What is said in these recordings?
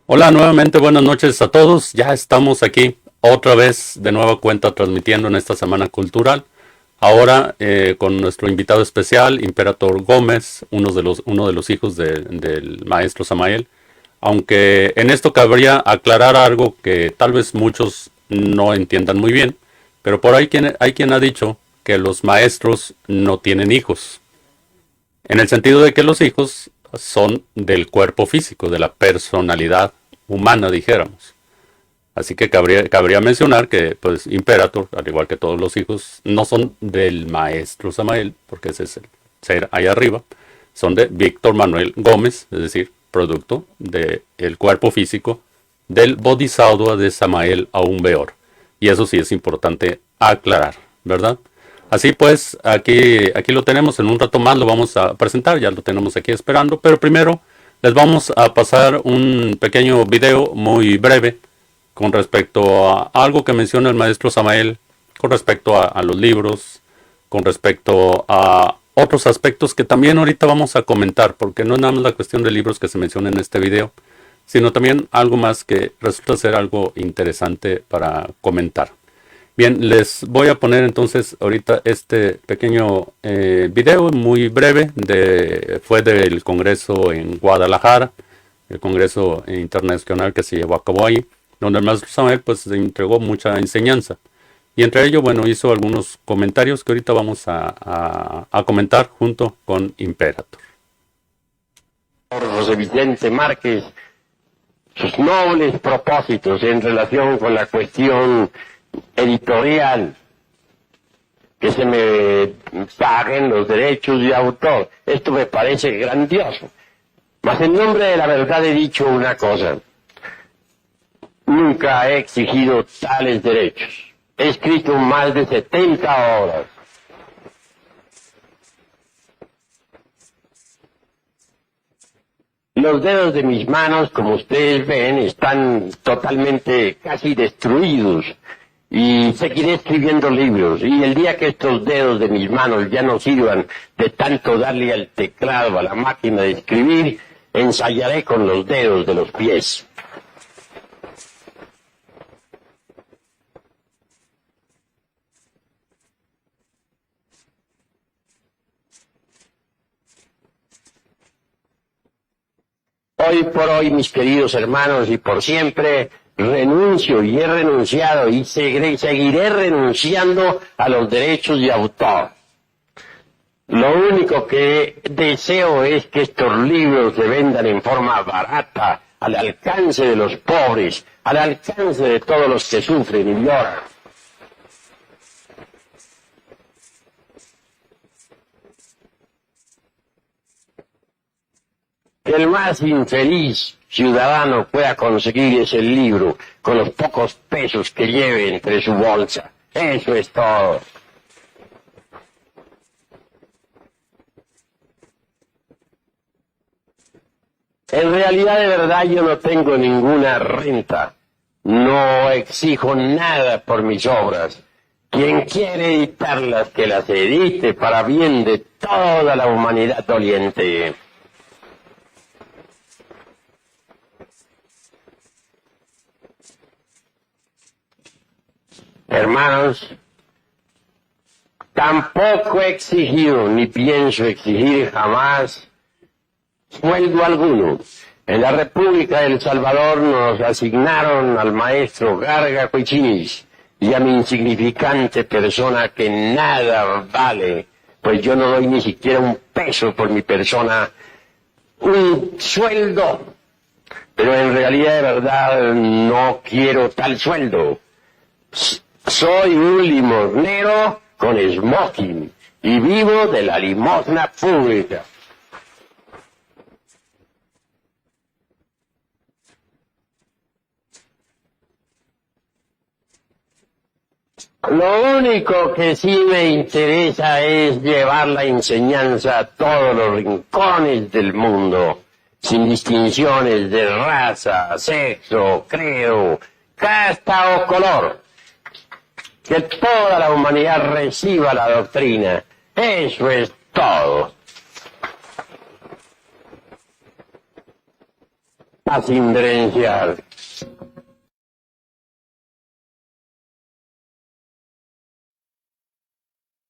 Hola, nuevamente buenas noches a todos. Ya estamos aquí otra vez de nueva cuenta transmitiendo en esta semana cultural. Ahora con nuestro invitado especial, Imperator Gómez, uno de los hijos del maestro Samael. Aunque en esto cabría aclarar algo que tal vez muchos no entiendan muy bien, pero por ahí hay quien ha dicho que los maestros no tienen hijos, en el sentido de que los hijos son del cuerpo físico, de la personalidad humana, dijéramos. Así que cabría mencionar que, pues, Imperator, al igual que todos los hijos, no son del maestro Samael, porque ese es el ser ahí arriba, son de Víctor Manuel Gómez, es decir, producto del cuerpo físico del Bodhisattva de Samael aún Beor. Y eso sí es importante aclarar, ¿verdad? Así pues, aquí lo tenemos, en un rato más lo vamos a presentar, ya lo tenemos aquí esperando, pero primero les vamos a pasar un pequeño video muy breve con respecto a algo que menciona el maestro Samael, con respecto a los libros, con respecto a otros aspectos que también ahorita vamos a comentar, porque no es nada más la cuestión de libros que se menciona en este video, sino también algo más que resulta ser algo interesante para comentar. Bien, les voy a poner entonces ahorita este pequeño video muy breve. Fue del Congreso en Guadalajara, el Congreso Internacional que se llevó a cabo ahí, donde el maestro Samuel pues se entregó mucha enseñanza. Y entre ello, bueno, hizo algunos comentarios que ahorita vamos a comentar junto con Imperator. José Vicente Márquez, sus nobles propósitos en relación con la cuestión editorial, que se me paguen los derechos de autor. Esto me parece grandioso. Mas en nombre de la verdad he dicho una cosa. Nunca he exigido tales derechos. He escrito más de 70 horas. Los dedos de mis manos, como ustedes ven, están totalmente casi destruidos. Y seguiré escribiendo libros. Y el día que estos dedos de mis manos ya no sirvan de tanto darle al teclado, a la máquina de escribir, ensayaré con los dedos de los pies. Hoy por hoy, mis queridos hermanos, y por siempre, renuncio y he renunciado y seguiré renunciando a los derechos de autor. Lo único que deseo es que estos libros se vendan en forma barata, al alcance de los pobres, al alcance de todos los que sufren y lloran. Que el más infeliz ciudadano pueda conseguir ese libro con los pocos pesos que lleve entre su bolsa. Eso es todo. En realidad, de verdad, yo no tengo ninguna renta. No exijo nada por mis obras. Quien quiere editarlas, que las edite para bien de toda la humanidad doliente. Hermanos, tampoco he exigido ni pienso exigir jamás sueldo alguno. En la República del Salvador nos asignaron al maestro Garga Coichinis y a mi insignificante persona que nada vale, pues yo no doy ni siquiera un peso por mi persona, un sueldo. Pero en realidad de verdad no quiero tal sueldo. Soy un limosnero con smoking y vivo de la limosna pública. Lo único que sí me interesa es llevar la enseñanza a todos los rincones del mundo, sin distinciones de raza, sexo, credo, casta o color. Que toda la humanidad reciba la doctrina. Eso es todo. a cimbrenciar.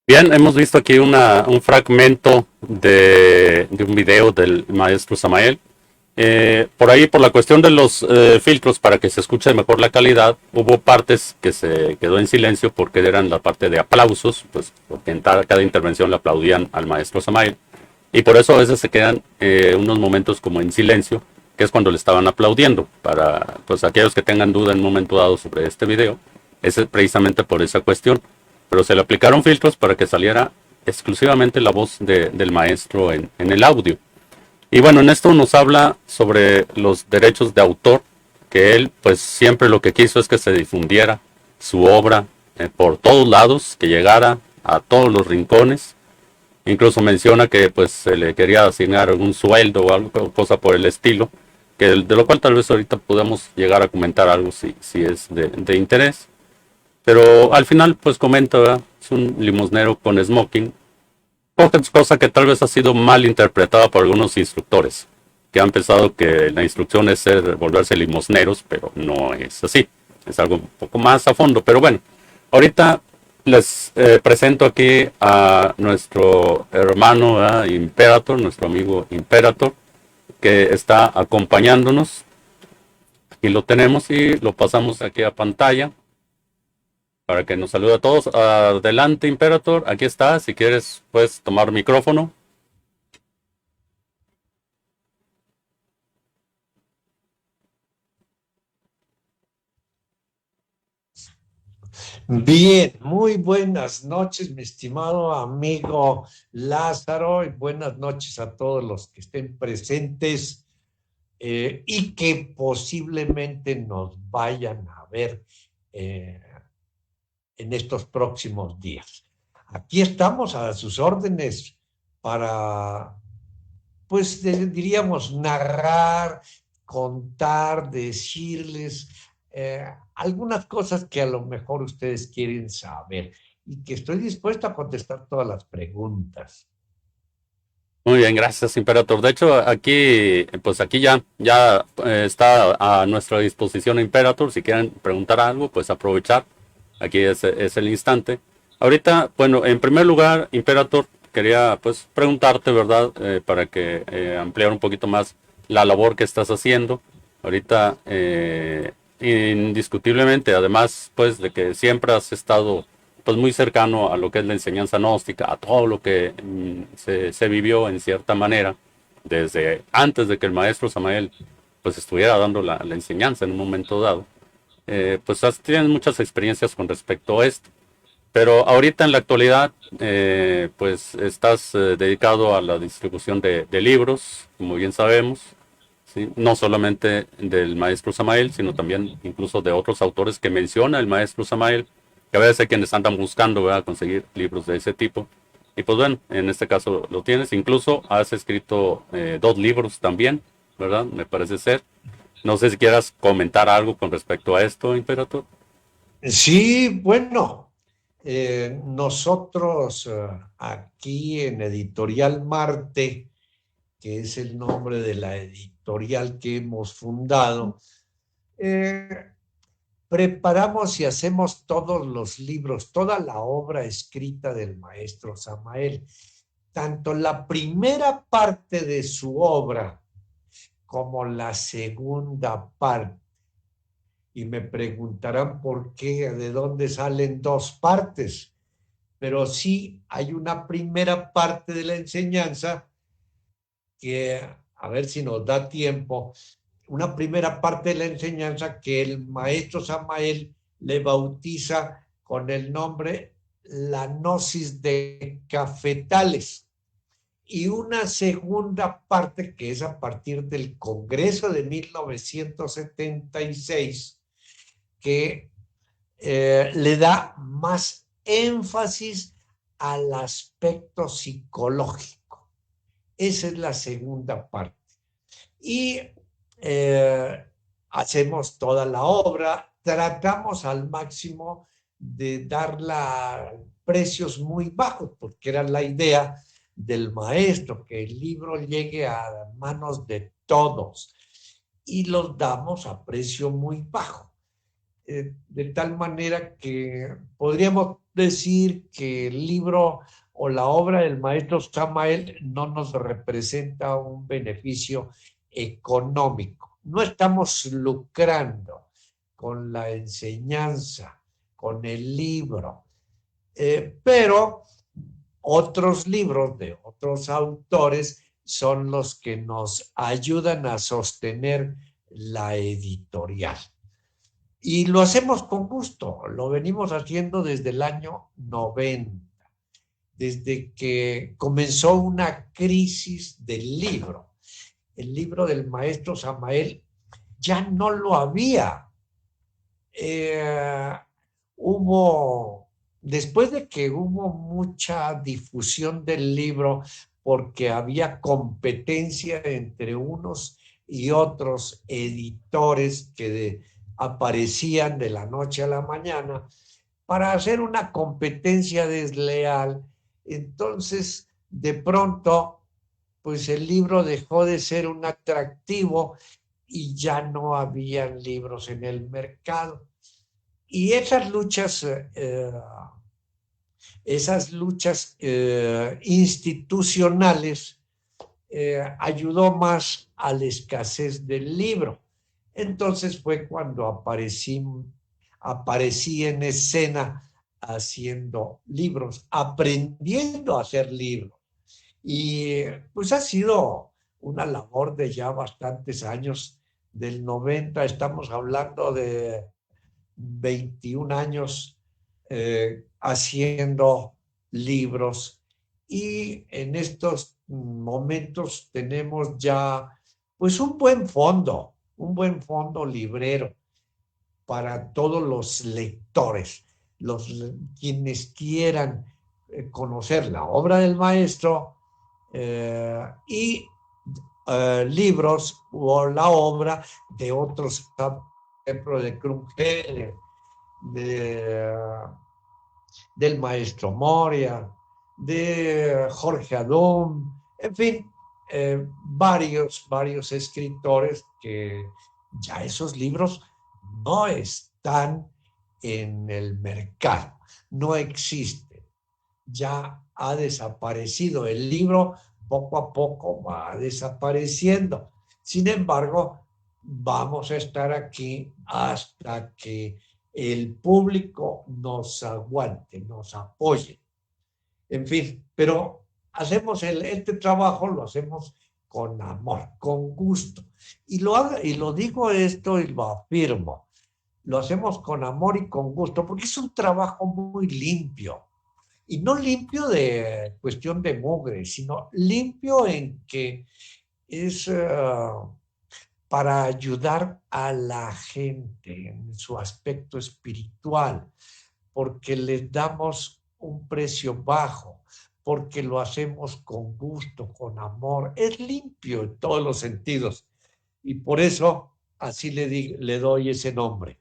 Bien, hemos visto aquí un fragmento de un video del maestro Samael. Por ahí, por la cuestión de los filtros, para que se escuche mejor la calidad, hubo partes que se quedó en silencio porque eran la parte de aplausos, pues porque en cada intervención le aplaudían al maestro Samael. Y por eso a veces se quedan unos momentos como en silencio, que es cuando le estaban aplaudiendo. Para pues aquellos que tengan duda en un momento dado sobre este video, es precisamente por esa cuestión. Pero se le aplicaron filtros para que saliera exclusivamente la voz del maestro en el audio. Y bueno, en esto nos habla sobre los derechos de autor, que él pues siempre lo que quiso es que se difundiera su obra por todos lados, que llegara a todos los rincones. Incluso menciona que pues se le quería asignar algún sueldo o algo, cosa por el estilo, que de lo cual tal vez ahorita podamos llegar a comentar algo si es de interés. Pero al final pues comenta, ¿verdad? Es un limosnero con smoking, cosa que tal vez ha sido mal interpretada por algunos instructores, que han pensado que la instrucción es volverse limosneros, pero no es así. Es algo un poco más a fondo. Pero bueno, ahorita les presento aquí a nuestro hermano, ¿verdad? Imperator, nuestro amigo Imperator, que está acompañándonos. Aquí lo tenemos y lo pasamos aquí a pantalla para que nos salude a todos. Adelante, Imperator, aquí está. Si quieres, puedes tomar micrófono. Bien, muy buenas noches, mi estimado amigo Lázaro, y buenas noches a todos los que estén presentes y que posiblemente nos vayan a ver en estos próximos días. Aquí estamos a sus órdenes para, pues diríamos, narrar, contar, decirles algunas cosas que a lo mejor ustedes quieren saber y que estoy dispuesto a contestar todas las preguntas. Muy bien, gracias, Imperator. De hecho, pues aquí ya está a nuestra disposición Imperator. Si quieren preguntar algo, pues aprovechar. Aquí es el instante. Ahorita, bueno, en primer lugar, Imperator, quería pues preguntarte, ¿verdad? Para que ampliar un poquito más la labor que estás haciendo. Ahorita, indiscutiblemente, además, pues de que siempre has estado pues muy cercano a lo que es la enseñanza gnóstica, a todo lo que se vivió en cierta manera, desde antes de que el maestro Samael pues estuviera dando la enseñanza en un momento dado. Pues tienes muchas experiencias con respecto a esto. Pero ahorita en la actualidad, pues estás dedicado a la distribución de libros, como bien sabemos, ¿sí? No solamente del maestro Samael, sino también incluso de otros autores que menciona el maestro Samael, que a veces hay quienes andan buscando, ¿verdad?, conseguir libros de ese tipo. Y pues bueno, en este caso lo tienes. Incluso has escrito 2 libros también, ¿verdad? Me parece ser. No sé si quieras comentar algo con respecto a esto, Imperator. Sí, bueno, nosotros aquí en Editorial Marte, que es el nombre de la editorial que hemos fundado, eh, preparamos y hacemos todos los libros, toda la obra escrita del maestro Samael, tanto la primera parte de su obra como la segunda parte. Y me preguntarán por qué, de dónde salen 2 partes, pero sí hay una primera parte de la enseñanza que, a ver si nos da tiempo, una primera parte de la enseñanza que el maestro Samael le bautiza con el nombre la gnosis de cafetales, y una segunda parte que es a partir del Congreso de 1976, que le da más énfasis al aspecto psicológico. Esa es la segunda parte. Y hacemos toda la obra, tratamos al máximo de darla a precios muy bajos, porque era la idea del maestro, que el libro llegue a manos de todos. y los damos a precio muy bajo. De tal manera que podríamos decir que el libro o la obra del maestro Samael no nos representa un beneficio económico. No estamos lucrando con la enseñanza, con el libro, pero otros libros de otros autores son los que nos ayudan a sostener la editorial. Y lo hacemos con gusto, lo venimos haciendo desde el año 90, desde que comenzó una crisis del libro. El libro del maestro Samael ya no lo había. Después de que hubo mucha difusión del libro, porque había competencia entre unos y otros editores que aparecían de la noche a la mañana para hacer una competencia desleal. Entonces, de pronto, pues el libro dejó de ser un atractivo y ya no habían libros en el mercado. Y esas luchas institucionales ayudó más a la escasez del libro. Entonces fue cuando aparecí en escena haciendo libros, aprendiendo a hacer libros. Y pues ha sido una labor de ya bastantes años, del 90, estamos hablando de 21 años haciendo libros, y en estos momentos tenemos ya pues un buen fondo librero para todos los lectores, quienes quieran conocer la obra del maestro y libros o la obra de otros, por ejemplo, de Krumke, del maestro Moria, de Jorge Adón, en fin, varios escritores que ya esos libros no están en el mercado, no existen, ya ha desaparecido el libro, poco a poco va desapareciendo. Sin embargo, vamos a estar aquí hasta que el público nos aguante, nos apoye. En fin, pero hacemos este trabajo, lo hacemos con amor, con gusto. Y lo digo esto y lo afirmo. Lo hacemos con amor y con gusto, porque es un trabajo muy limpio. Y no limpio de cuestión de mugre, sino limpio en que es para ayudar a la gente en su aspecto espiritual, porque les damos un precio bajo, porque lo hacemos con gusto, con amor. Es limpio en todos los sentidos. Y por eso así le doy ese nombre.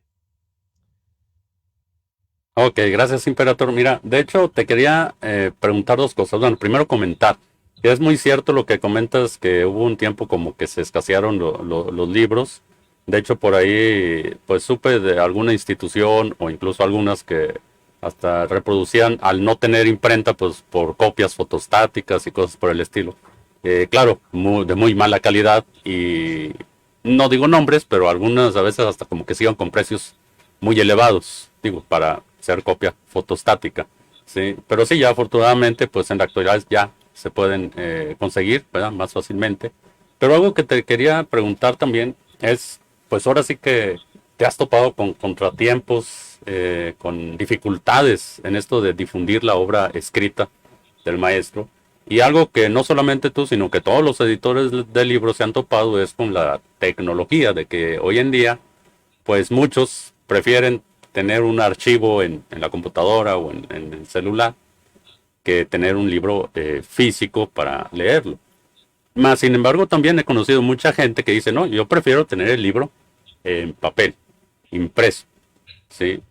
Ok, gracias, Imperator. Mira, de hecho, te quería preguntar dos cosas. Bueno, primero comentar. Que es muy cierto lo que comentas, que hubo un tiempo como que se escasearon los libros. De hecho, por ahí, pues supe de alguna institución o incluso algunas que hasta reproducían al no tener imprenta, pues por copias fotostáticas y cosas por el estilo. Claro, de muy mala calidad y no digo nombres, pero algunas a veces hasta como que sigan con precios muy elevados, digo, para ser copia fotostática. Sí, pero sí, ya afortunadamente, pues en la actualidad ya se pueden conseguir, ¿verdad? Más fácilmente. Pero algo que te quería preguntar también es, pues ahora sí que te has topado con contratiempos, con dificultades en esto de difundir la obra escrita del maestro. Y algo que no solamente tú, sino que todos los editores de libros se han topado es con la tecnología, de que hoy en día, pues muchos prefieren tener un archivo en la computadora o en el celular que tener un libro físico para leerlo. Más sin embargo, también he conocido mucha gente que dice, no, yo prefiero tener el libro en papel, impreso, ¿sí?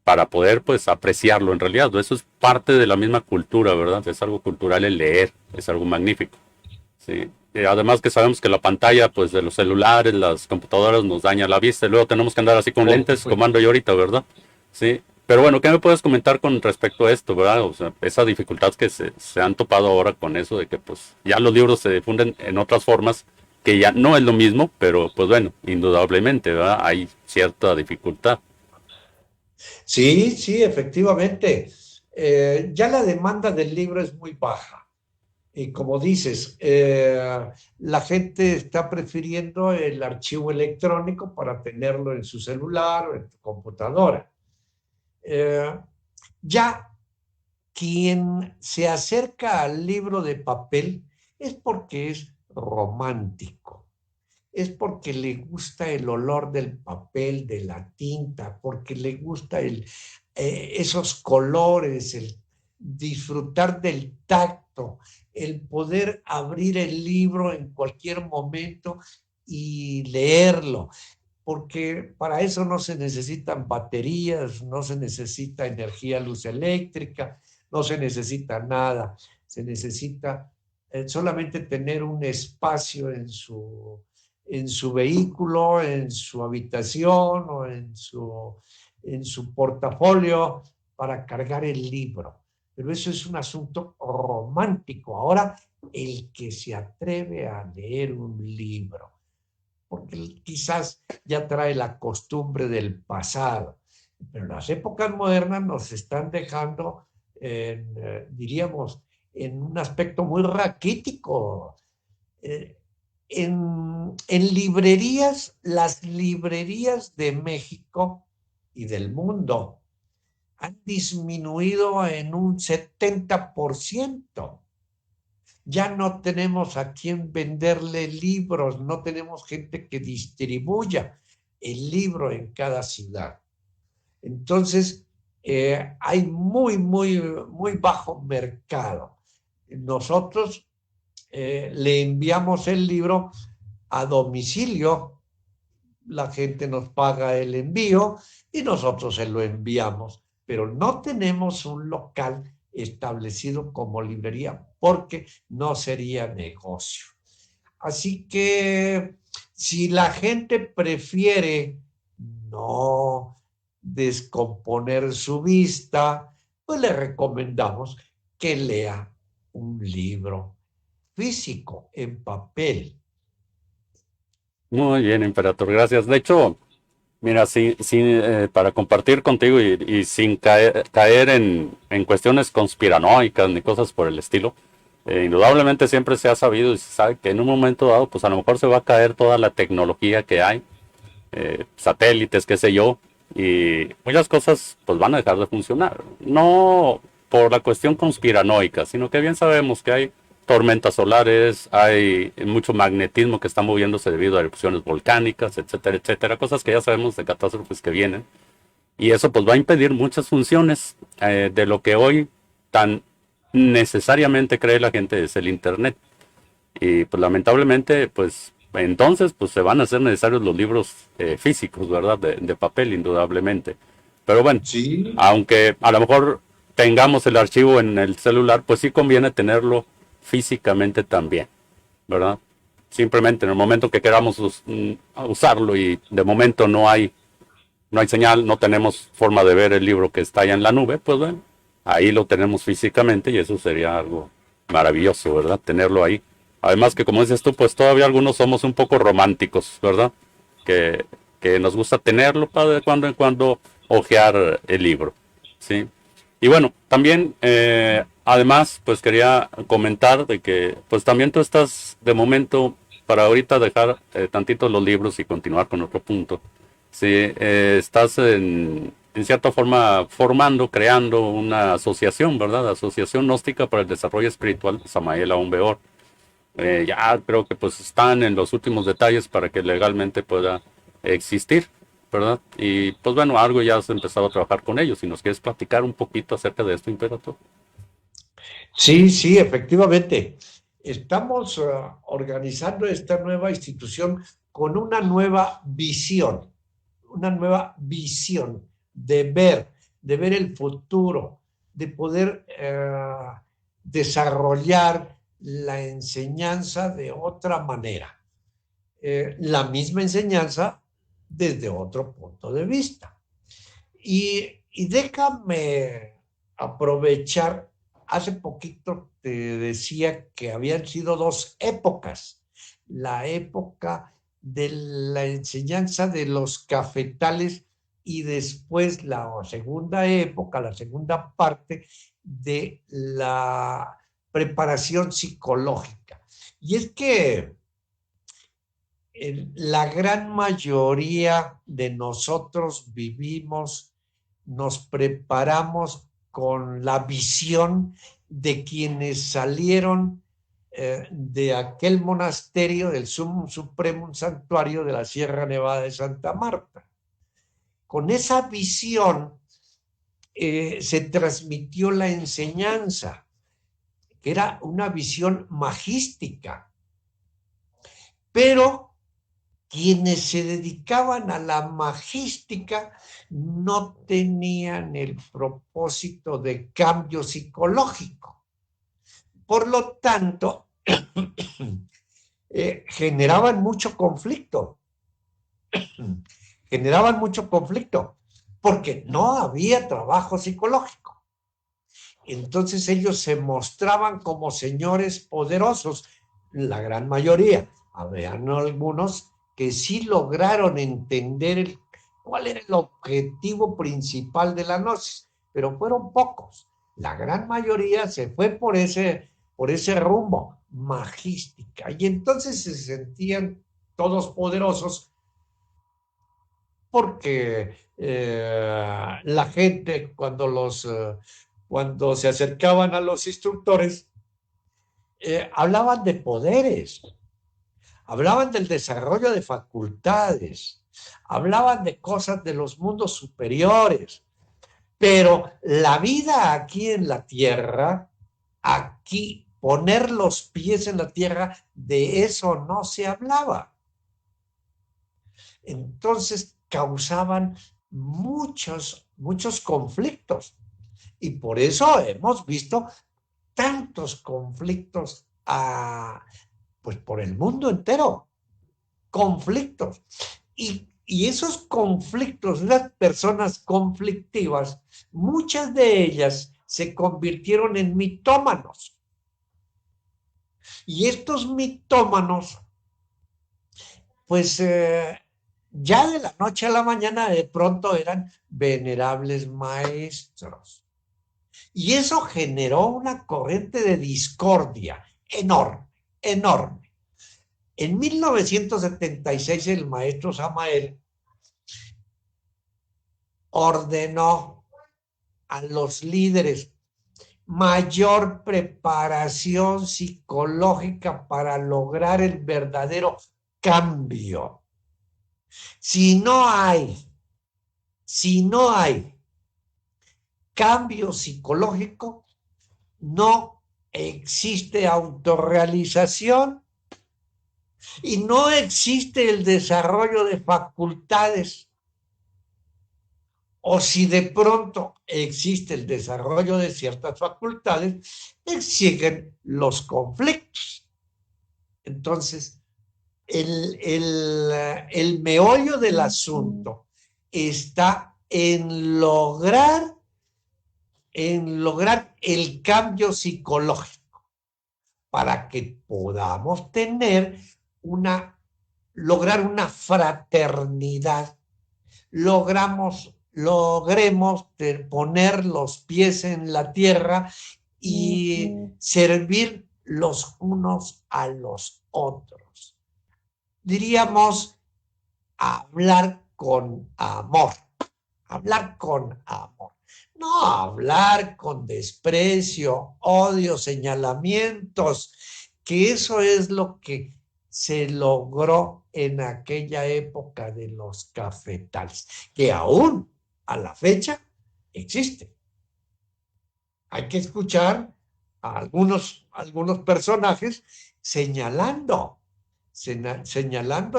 Para poder pues apreciarlo en realidad. Eso es parte de la misma cultura, ¿verdad? Es algo cultural el leer, es algo magnífico, ¿sí? además que sabemos que la pantalla pues de los celulares, las computadoras nos daña la vista y luego tenemos que andar así con Por lentes supuesto. como ando yo ahorita, ¿verdad? Sí. Pero bueno, ¿qué me puedes comentar con respecto a esto, verdad? O sea, esa dificultad que se han topado ahora con eso de que pues ya los libros se difunden en otras formas, que ya no es lo mismo, pero pues bueno, indudablemente, ¿verdad? Hay cierta dificultad. Sí, sí, efectivamente. Ya la demanda del libro es muy baja. Y como dices, la gente está prefiriendo el archivo electrónico para tenerlo en su celular o en tu computadora. Eh, ya quien se acerca al libro de papel es porque es romántico, es porque le gusta el olor del papel, de la tinta, porque le gusta esos colores, el disfrutar del tacto, el poder abrir el libro en cualquier momento y leerlo, porque para eso no se necesitan baterías, no se necesita energía, luz eléctrica, no se necesita nada, se necesita solamente tener un espacio en su vehículo, en su habitación o en su portafolio para cargar el libro. Pero eso es un asunto romántico. Ahora, el que se atreve a leer un libro, porque quizás ya trae la costumbre del pasado, pero las épocas modernas nos están dejando, diríamos, en un aspecto muy raquítico. Eh, en librerías, las librerías de México y del mundo han disminuido en un 70%. Ya no tenemos a quién venderle libros, no tenemos gente que distribuya el libro en cada ciudad. Entonces, hay muy bajo mercado. Nosotros le enviamos el libro a domicilio, la gente nos paga el envío y nosotros se lo enviamos, pero no tenemos un local establecido como librería porque no sería negocio. Así que si la gente prefiere no descomponer su vista, pues le recomendamos que lea un libro físico en papel. Muy bien, Imperator, gracias. De hecho, mira, para compartir contigo y sin caer en cuestiones conspiranoicas ni cosas por el estilo, indudablemente siempre se ha sabido y se sabe que en un momento dado, pues a lo mejor se va a caer toda la tecnología que hay, satélites, qué sé yo, y muchas cosas pues van a dejar de funcionar. No por la cuestión conspiranoica, sino que bien sabemos que hay tormentas solares, hay mucho magnetismo que está moviéndose debido a erupciones volcánicas, etcétera, etcétera, cosas que ya sabemos de catástrofes que vienen. Y eso pues va a impedir muchas funciones de lo que hoy tan necesariamente cree la gente es el Internet. Y pues lamentablemente, pues entonces pues se van a hacer necesarios los libros físicos, ¿verdad? De papel, indudablemente. Pero bueno, Sí, aunque a lo mejor tengamos el archivo en el celular, pues sí conviene tenerlo físicamente también, ¿verdad? Simplemente en el momento que queramos usarlo y de momento no hay señal, no tenemos forma de ver el libro que está allá en la nube, pues bueno, ahí lo tenemos físicamente y eso sería algo maravilloso, ¿verdad? Tenerlo ahí. Además que como dices tú, pues todavía algunos somos un poco románticos, ¿verdad? Que, que nos gusta tenerlo para de cuando en cuando ojear el libro, ¿sí? Y bueno, también, además, pues quería comentar de que, pues también tú estás de momento, para ahorita dejar tantito los libros y continuar con otro punto. Sí, estás en cierta forma formando, creando una asociación, ¿verdad? Asociación Gnóstica para el Desarrollo Espiritual, Samael Aún Weor. Ya creo que pues están en los últimos detalles para que legalmente pueda existir, ¿verdad? Y pues bueno, algo ya has empezado a trabajar con ellos. Si nos quieres platicar un poquito acerca de esto, Imperator. sí, sí, efectivamente. Estamos organizando esta nueva institución con una nueva visión de ver el futuro, de poder desarrollar la enseñanza de otra manera, la misma enseñanza desde otro punto de vista. Y déjame aprovechar, hace poquito te decía que habían sido dos épocas, la época de la enseñanza de los cafetales y después la segunda época, la segunda parte de la preparación psicológica. Y es que la gran mayoría de nosotros vivimos, nos preparamos con la visión de quienes salieron de aquel monasterio del Supremo Santuario de la Sierra Nevada de Santa Marta. Con esa visión se transmitió la enseñanza, que era una visión magística, pero quienes se dedicaban a la magística no tenían el propósito de cambio psicológico. Por lo tanto, generaban mucho conflicto. Generaban mucho conflicto porque no había trabajo psicológico. Entonces ellos se mostraban como señores poderosos, la gran mayoría. Habían algunos que sí lograron entender cuál era el objetivo principal de la gnosis, pero fueron pocos. La gran mayoría se fue por ese rumbo, magística, y entonces se sentían todos poderosos porque la gente cuando se acercaban a los instructores hablaban de poderes, hablaban del desarrollo de facultades, hablaban de cosas de los mundos superiores, pero la vida aquí en la tierra, aquí poner los pies en la tierra, de eso no se hablaba. Entonces causaban muchos conflictos y por eso hemos visto tantos conflictos pues por el mundo entero, conflictos. Y esos conflictos, las personas conflictivas, muchas de ellas se convirtieron en mitómanos. Y estos mitómanos, pues ya de la noche a la mañana de pronto eran venerables maestros. Y eso generó una corriente de discordia enorme, enorme. En 1976 el maestro Samael ordenó a los líderes mayor preparación psicológica para lograr el verdadero cambio. Si no hay cambio psicológico, no existe autorrealización y no existe el desarrollo de facultades. O si de pronto existe el desarrollo de ciertas facultades, existen los conflictos. Entonces, el meollo del asunto está en lograr el cambio psicológico para que podamos lograr una fraternidad, logremos poner los pies en la tierra y servir los unos a los otros. Diríamos hablar con amor, no hablar con desprecio, odio, señalamientos, que eso es lo que se logró en aquella época de los cafetales, que aún a la fecha existe. Hay que escuchar a algunos personajes señalando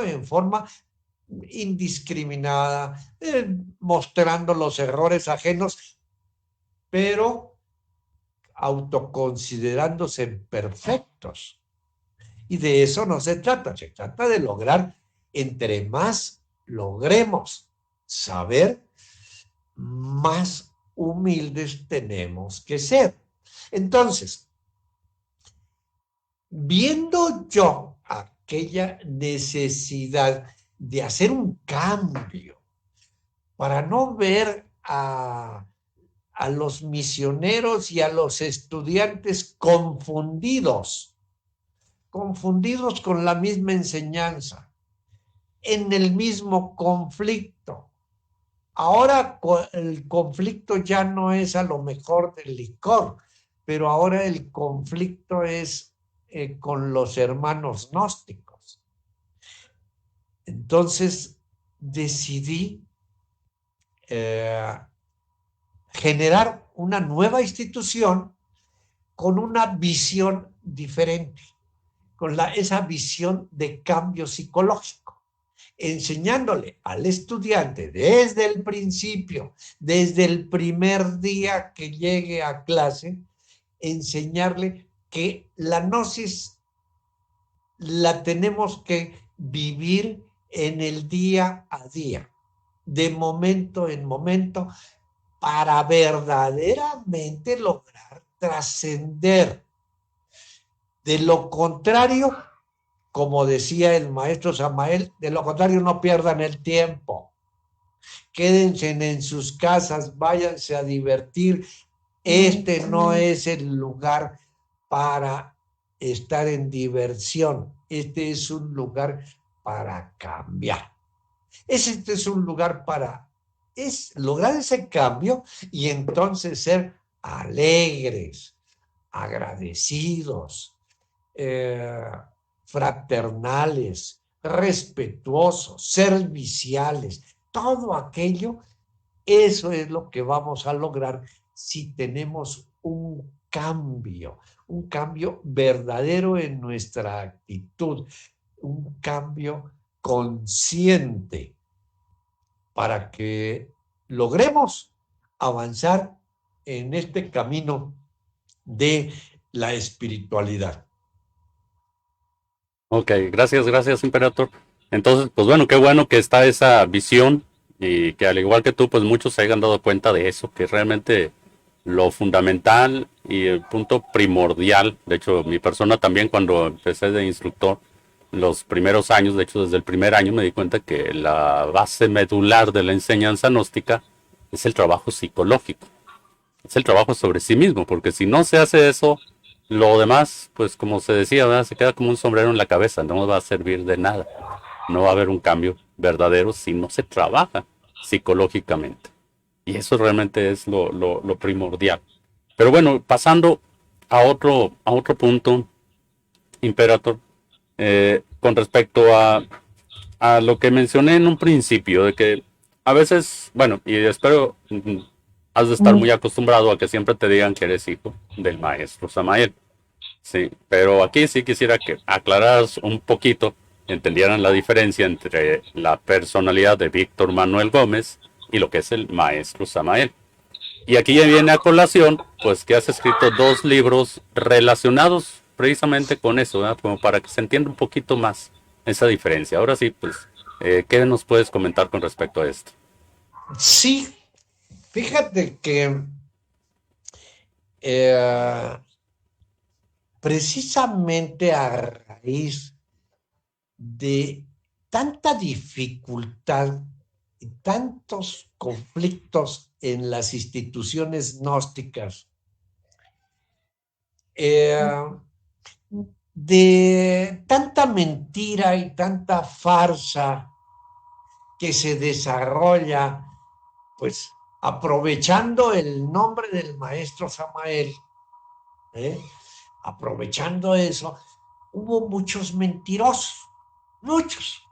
en forma indiscriminada, mostrando los errores ajenos, pero autoconsiderándose perfectos. Y de eso no se trata de lograr, entre más logremos saber, más humildes tenemos que ser. Entonces, viendo yo aquella necesidad de hacer un cambio para no ver a los misioneros y a los estudiantes confundidos con la misma enseñanza, en el mismo conflicto. Ahora el conflicto ya no es a lo mejor del licor, pero ahora el conflicto es con los hermanos gnósticos. Entonces decidí generar una nueva institución con una visión diferente, con esa visión de cambio psicológico, enseñándole al estudiante desde el principio, desde el primer día que llegue a clase, enseñarle que la gnosis la tenemos que vivir en el día a día, de momento en momento, para verdaderamente lograr trascender. De lo contrario, como decía el maestro Samael, de lo contrario no pierdan el tiempo. Quédense en sus casas, váyanse a divertir. Este no es el lugar para estar en diversión. Este es un lugar para cambiar. Este es un lugar para lograr ese cambio y entonces ser alegres, agradecidos, fraternales, respetuosos, serviciales. Todo aquello, eso es lo que vamos a lograr si tenemos un cambio verdadero en nuestra actitud, un cambio consciente para que logremos avanzar en este camino de la espiritualidad. Ok, gracias, Imperator. Entonces, pues bueno, qué bueno que está esa visión y que al igual que tú, pues muchos se hayan dado cuenta de eso, que realmente lo fundamental y el punto primordial, de hecho, mi persona también cuando empecé de instructor, los primeros años, de hecho desde el primer año me di cuenta que la base medular de la enseñanza gnóstica es el trabajo psicológico, es el trabajo sobre sí mismo, porque si no se hace eso, lo demás, pues como se decía, ¿verdad? Se queda como un sombrero en la cabeza, no va a servir de nada, no va a haber un cambio verdadero si no se trabaja psicológicamente. Y eso realmente es lo primordial. Pero bueno, pasando a otro punto, Imperator, con respecto a lo que mencioné en un principio, de que a veces, bueno, y espero has de estar muy acostumbrado a que siempre te digan que eres hijo del maestro Samael. Sí, pero aquí sí quisiera que aclararas un poquito, entendieran la diferencia entre la personalidad de Víctor Manuel Gómez y lo que es el maestro Samael. Y aquí ya viene a colación, pues que has escrito dos libros relacionados precisamente con eso, ¿verdad? Como para que se entienda un poquito más esa diferencia. Ahora sí, pues, ¿qué nos puedes comentar con respecto a esto? Sí, fíjate que precisamente a raíz de tanta dificultad y tantos conflictos en las instituciones gnósticas, de tanta mentira y tanta farsa que se desarrolla, pues aprovechando el nombre del maestro Samael, aprovechando eso, hubo muchos mentirosos, muchos,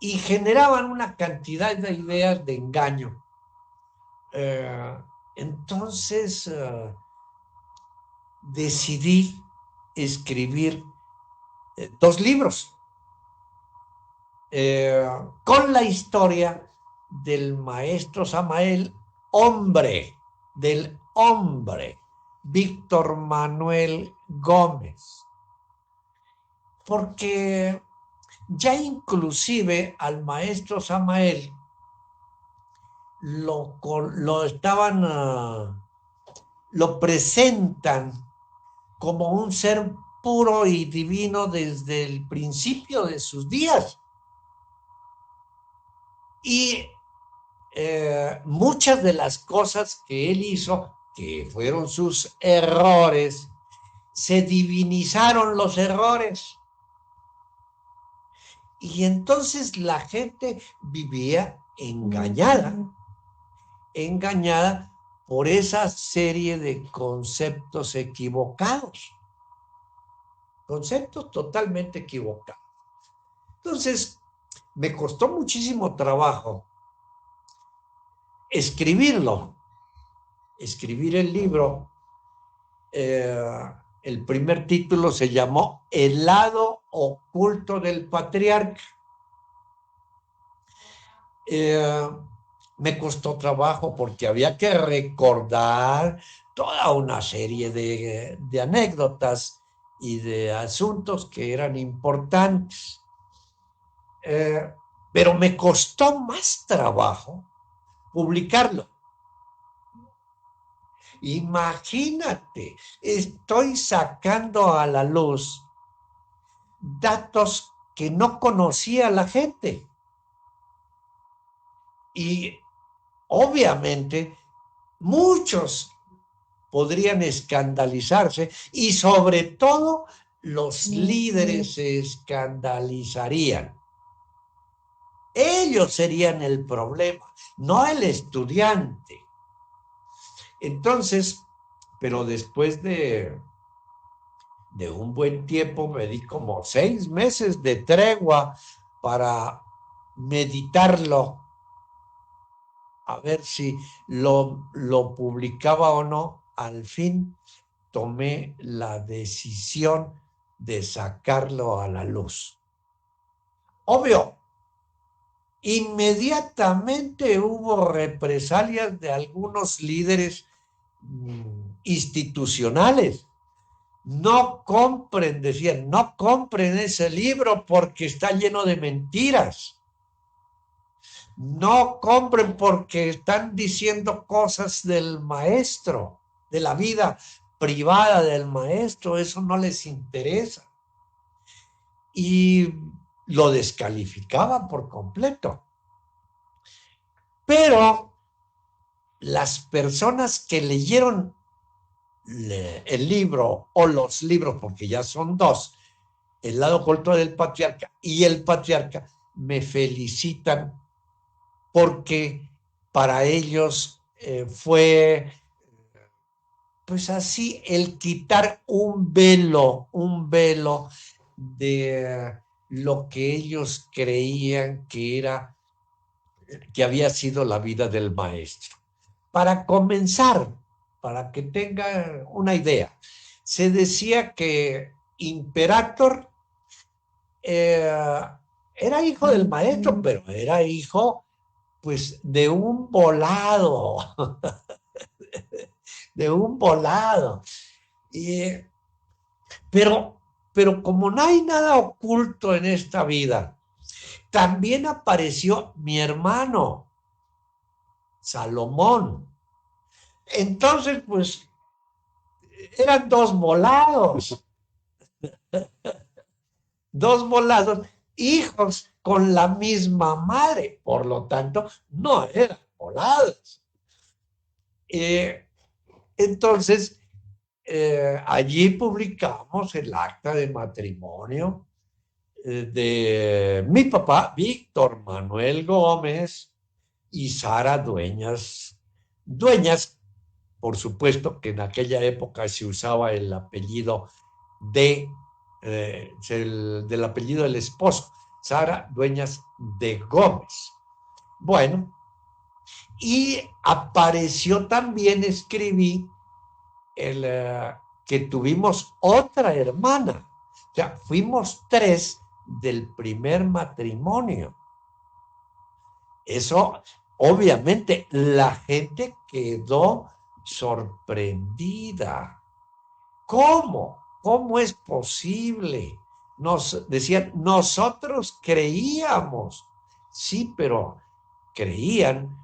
y generaban una cantidad de ideas de engaño. Entonces decidí escribir dos libros con la historia del maestro Samael, hombre, del hombre, Víctor Manuel Gómez, porque ya inclusive al maestro Samael lo presentan como un ser puro y divino desde el principio de sus días. Y muchas de las cosas que él hizo, que fueron sus errores, se divinizaron los errores. Y entonces la gente vivía engañada por esa serie de conceptos equivocados. Conceptos totalmente equivocados. Entonces, me costó muchísimo trabajo escribir el libro. El primer título se llamó El lado oculto del patriarca. Me costó trabajo porque había que recordar toda una serie de anécdotas y de asuntos que eran importantes. Pero me costó más trabajo publicarlo. Imagínate, estoy sacando a la luz datos que no conocía la gente. Y obviamente muchos podrían escandalizarse y sobre todo los líderes se escandalizarían. Ellos serían el problema, no el estudiante. Entonces, pero después de un buen tiempo, me di como 6 meses de tregua para meditarlo, a ver si lo publicaba o no. Al fin tomé la decisión de sacarlo a la luz. Obvio, inmediatamente hubo represalias de algunos líderes institucionales. No compren, decían, no compren ese libro porque está lleno de mentiras. No compren porque están diciendo cosas del maestro, de la vida privada del maestro, eso no les interesa. Y lo descalificaban por completo. Pero las personas que leyeron el libro o los libros, porque ya son 2, El lado oculto del patriarca y El patriarca, me felicitan porque para ellos fue pues así el quitar un velo de lo que ellos creían que había sido la vida del maestro. Para comenzar, para que tengan una idea, se decía que Imperator era hijo del maestro, pero era hijo pues de un volado, pero como no hay nada oculto en esta vida, también apareció mi hermano, Salomón. Entonces, pues, eran 2 volados. 2 volados, hijos con la misma madre, por lo tanto, no eran volados. Entonces, allí publicamos el acta de matrimonio de mi papá, Víctor Manuel Gómez, y Sara Dueñas. Dueñas, por supuesto que en aquella época se usaba el apellido del apellido del esposo, Sara Dueñas de Gómez. Bueno, y apareció también, escribí, que tuvimos otra hermana. O sea, fuimos 3 del primer matrimonio. Eso, obviamente, la gente quedó sorprendida. ¿Cómo? ¿Cómo es posible? Nos decían, nosotros creíamos. Sí, pero creían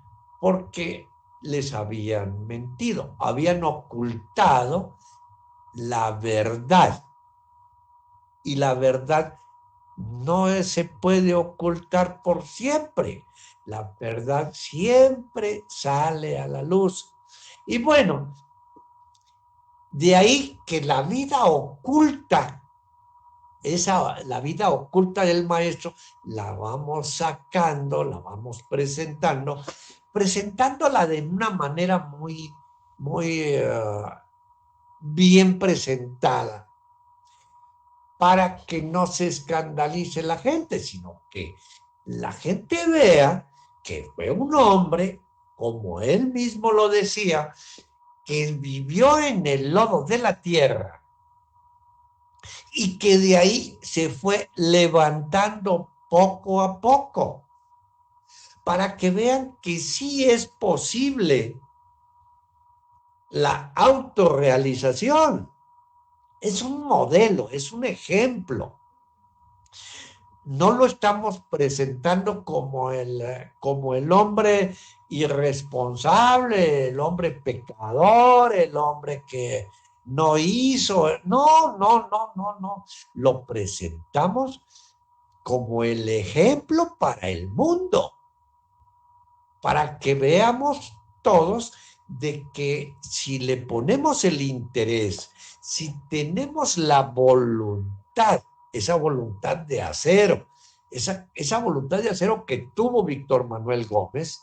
porque les habían mentido, habían ocultado la verdad. Y la verdad no se puede ocultar por siempre. La verdad siempre sale a la luz. Y bueno, de ahí que la vida oculta, la vida oculta del maestro, la vamos sacando, la vamos presentándola de una manera muy bien presentada, para que no se escandalice la gente, sino que la gente vea que fue un hombre, como él mismo lo decía, que vivió en el lodo de la tierra y que de ahí se fue levantando poco a poco, para que vean que sí es posible la autorrealización. Es un modelo, es un ejemplo. No lo estamos presentando como el hombre irresponsable, el hombre pecador, el hombre que no hizo. No, no, no, no, no. Lo presentamos como el ejemplo para el mundo, para que veamos todos de que si le ponemos el interés, si tenemos la voluntad, esa voluntad de acero, esa voluntad de acero que tuvo Víctor Manuel Gómez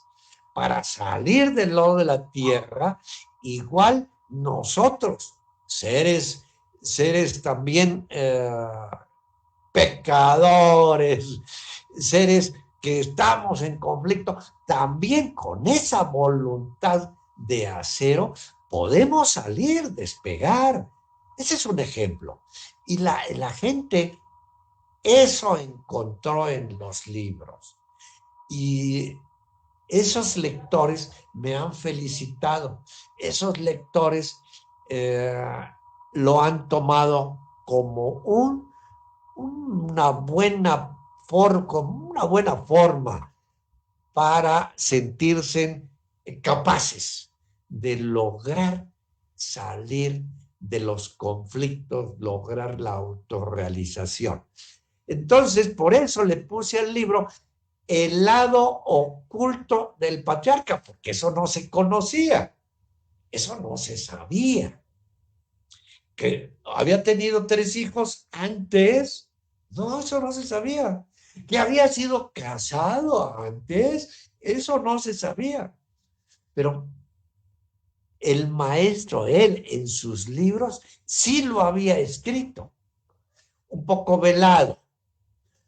para salir del lodo de la tierra, igual nosotros, seres también pecadores, seres que estamos en conflicto, también con esa voluntad de acero podemos salir, despegar. Ese es un ejemplo. Y la gente eso encontró en los libros. Y esos lectores me han felicitado. Esos lectores lo han tomado como una buena forma para sentirse capaces de lograr salir de los conflictos, lograr la autorrealización. Entonces, por eso le puse al libro El lado oculto del patriarca, porque eso no se conocía, eso no se sabía. Que había tenido 3 hijos antes, no, eso no se sabía. Que había sido casado antes, eso no se sabía. Pero el maestro, él en sus libros, sí lo había escrito, un poco velado.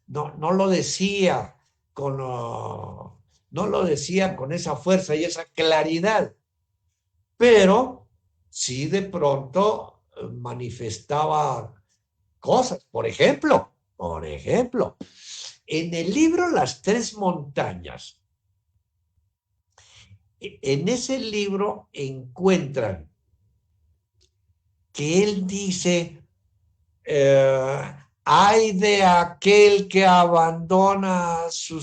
No lo decía no lo decía con esa fuerza y esa claridad, pero sí de pronto manifestaba cosas. Por ejemplo, en el libro Las 3 montañas, en ese libro encuentran que él dice, ay de aquel que abandona su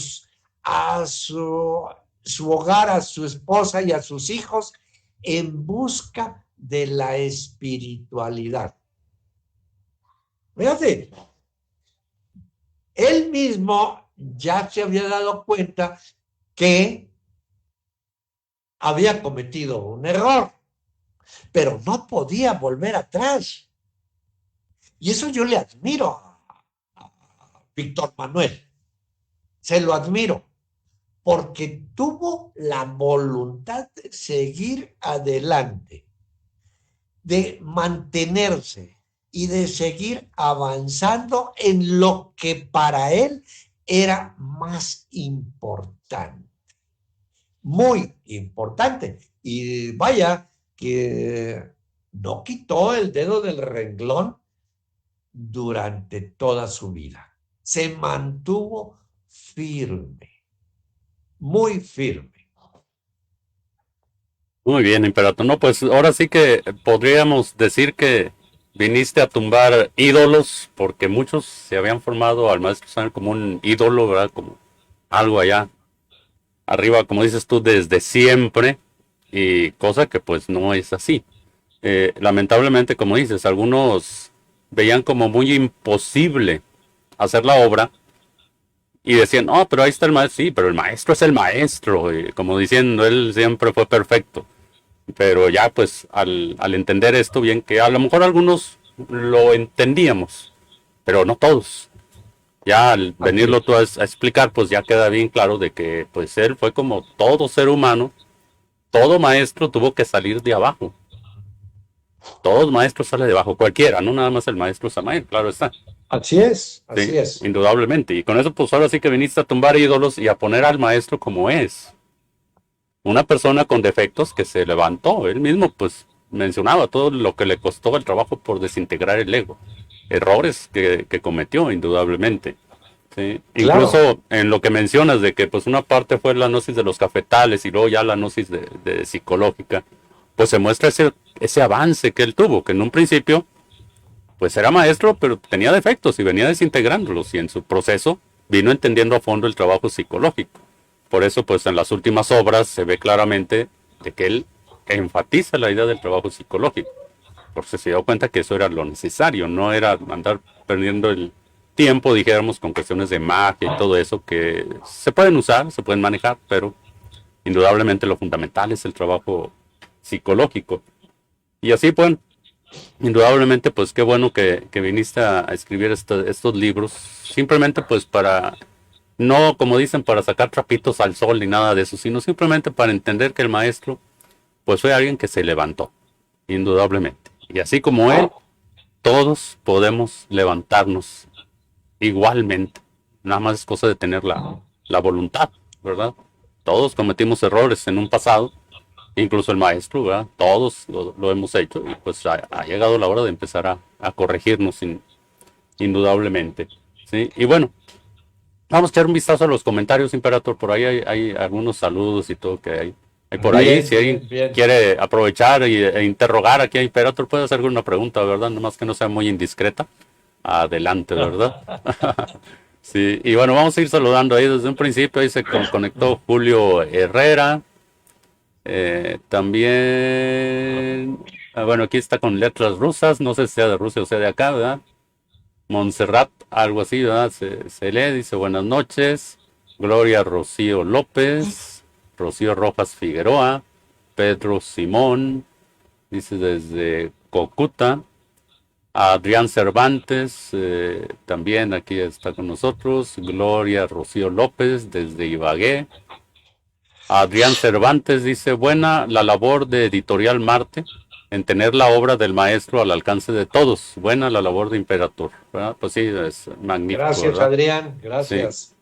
hogar, a su esposa y a sus hijos en busca de la espiritualidad. Fíjate, él mismo ya se había dado cuenta que había cometido un error, pero no podía volver atrás. Y eso yo le admiro a Víctor Manuel, se lo admiro, porque tuvo la voluntad de seguir adelante, de mantenerse y de seguir avanzando en lo que para él era más importante, muy importante. Y vaya que no quitó el dedo del renglón durante toda su vida. Se mantuvo firme, muy firme. Muy bien, Imperator. No, pues ahora sí que podríamos decir que viniste a tumbar ídolos, porque muchos se habían formado al maestro Samuel como un ídolo, ¿verdad? Como algo allá arriba, como dices tú, desde siempre, y cosa que pues no es así. Lamentablemente, como dices, algunos veían como muy imposible hacer la obra y decían, no, pero ahí está el maestro, sí, pero el maestro es el maestro, y como diciendo, él siempre fue perfecto. Pero ya pues al entender esto bien, que a lo mejor algunos lo entendíamos, pero no todos. Ya al Así venirlo tú es. a explicar, pues ya queda bien claro de que pues él fue como todo ser humano, todo maestro tuvo que salir de abajo. Todo maestro sale de abajo, cualquiera, no nada más el maestro Samael, claro está. Así es, Sí, así es. indudablemente. Y con eso pues ahora sí que viniste a tumbar ídolos y a poner al maestro como es. Una persona con defectos que se levantó. Él mismo pues mencionaba todo lo que le costó el trabajo por desintegrar el ego. Errores que cometió, indudablemente. ¿Sí? Claro, Incluso en lo que mencionas de que pues una parte fue la gnosis de los cafetales y luego ya la gnosis de psicológica, pues se muestra ese avance que él tuvo, que en un principio pues era maestro, pero tenía defectos y venía desintegrándolos y en su proceso vino entendiendo a fondo el trabajo psicológico. Por eso, pues en las últimas obras se ve claramente de que él enfatiza la idea del trabajo psicológico, porque se dio cuenta que eso era lo necesario, no era andar perdiendo el tiempo, dijéramos, con cuestiones de magia y todo eso que se pueden usar, se pueden manejar, pero indudablemente lo fundamental es el trabajo psicológico. Y así, pues, indudablemente, pues qué bueno que viniste a escribir estos libros, simplemente pues para, no como dicen, para sacar trapitos al sol ni nada de eso, sino simplemente para entender que el maestro pues fue alguien que se levantó, indudablemente. Y así como él, todos podemos levantarnos igualmente. Nada más es cosa de tener la voluntad, ¿verdad? Todos cometimos errores en un pasado, incluso el maestro, ¿verdad? Todos lo hemos hecho y pues ha llegado la hora de empezar a corregirnos indudablemente. ¿Sí? Y bueno, vamos a echar un vistazo a los comentarios, Imperator. Por ahí hay algunos saludos y todo que hay por ahí. bien, Si alguien bien, bien. quiere aprovechar e interrogar aquí a Imperator, puede hacer alguna pregunta, ¿verdad? Nomás que no sea muy indiscreta. Adelante, ¿verdad? Sí, y bueno, vamos a ir saludando ahí desde un principio. Ahí se conectó Julio Herrera. También, bueno, aquí está con letras rusas. No sé si sea de Rusia o sea de acá, ¿verdad? Montserrat, algo así, ¿verdad? Se lee, dice buenas noches. Gloria Rocío López. Rocío Rojas Figueroa. Pedro Simón, dice desde Cocuta. Adrián Cervantes, también aquí está con nosotros. Gloria Rocío López, desde Ibagué. Adrián Cervantes dice, buena la labor de Editorial Marte en tener la obra del maestro al alcance de todos. Buena la labor de Imperator, ¿verdad? Pues sí, es magnífico, Gracias, ¿verdad? Adrián, Sí. gracias.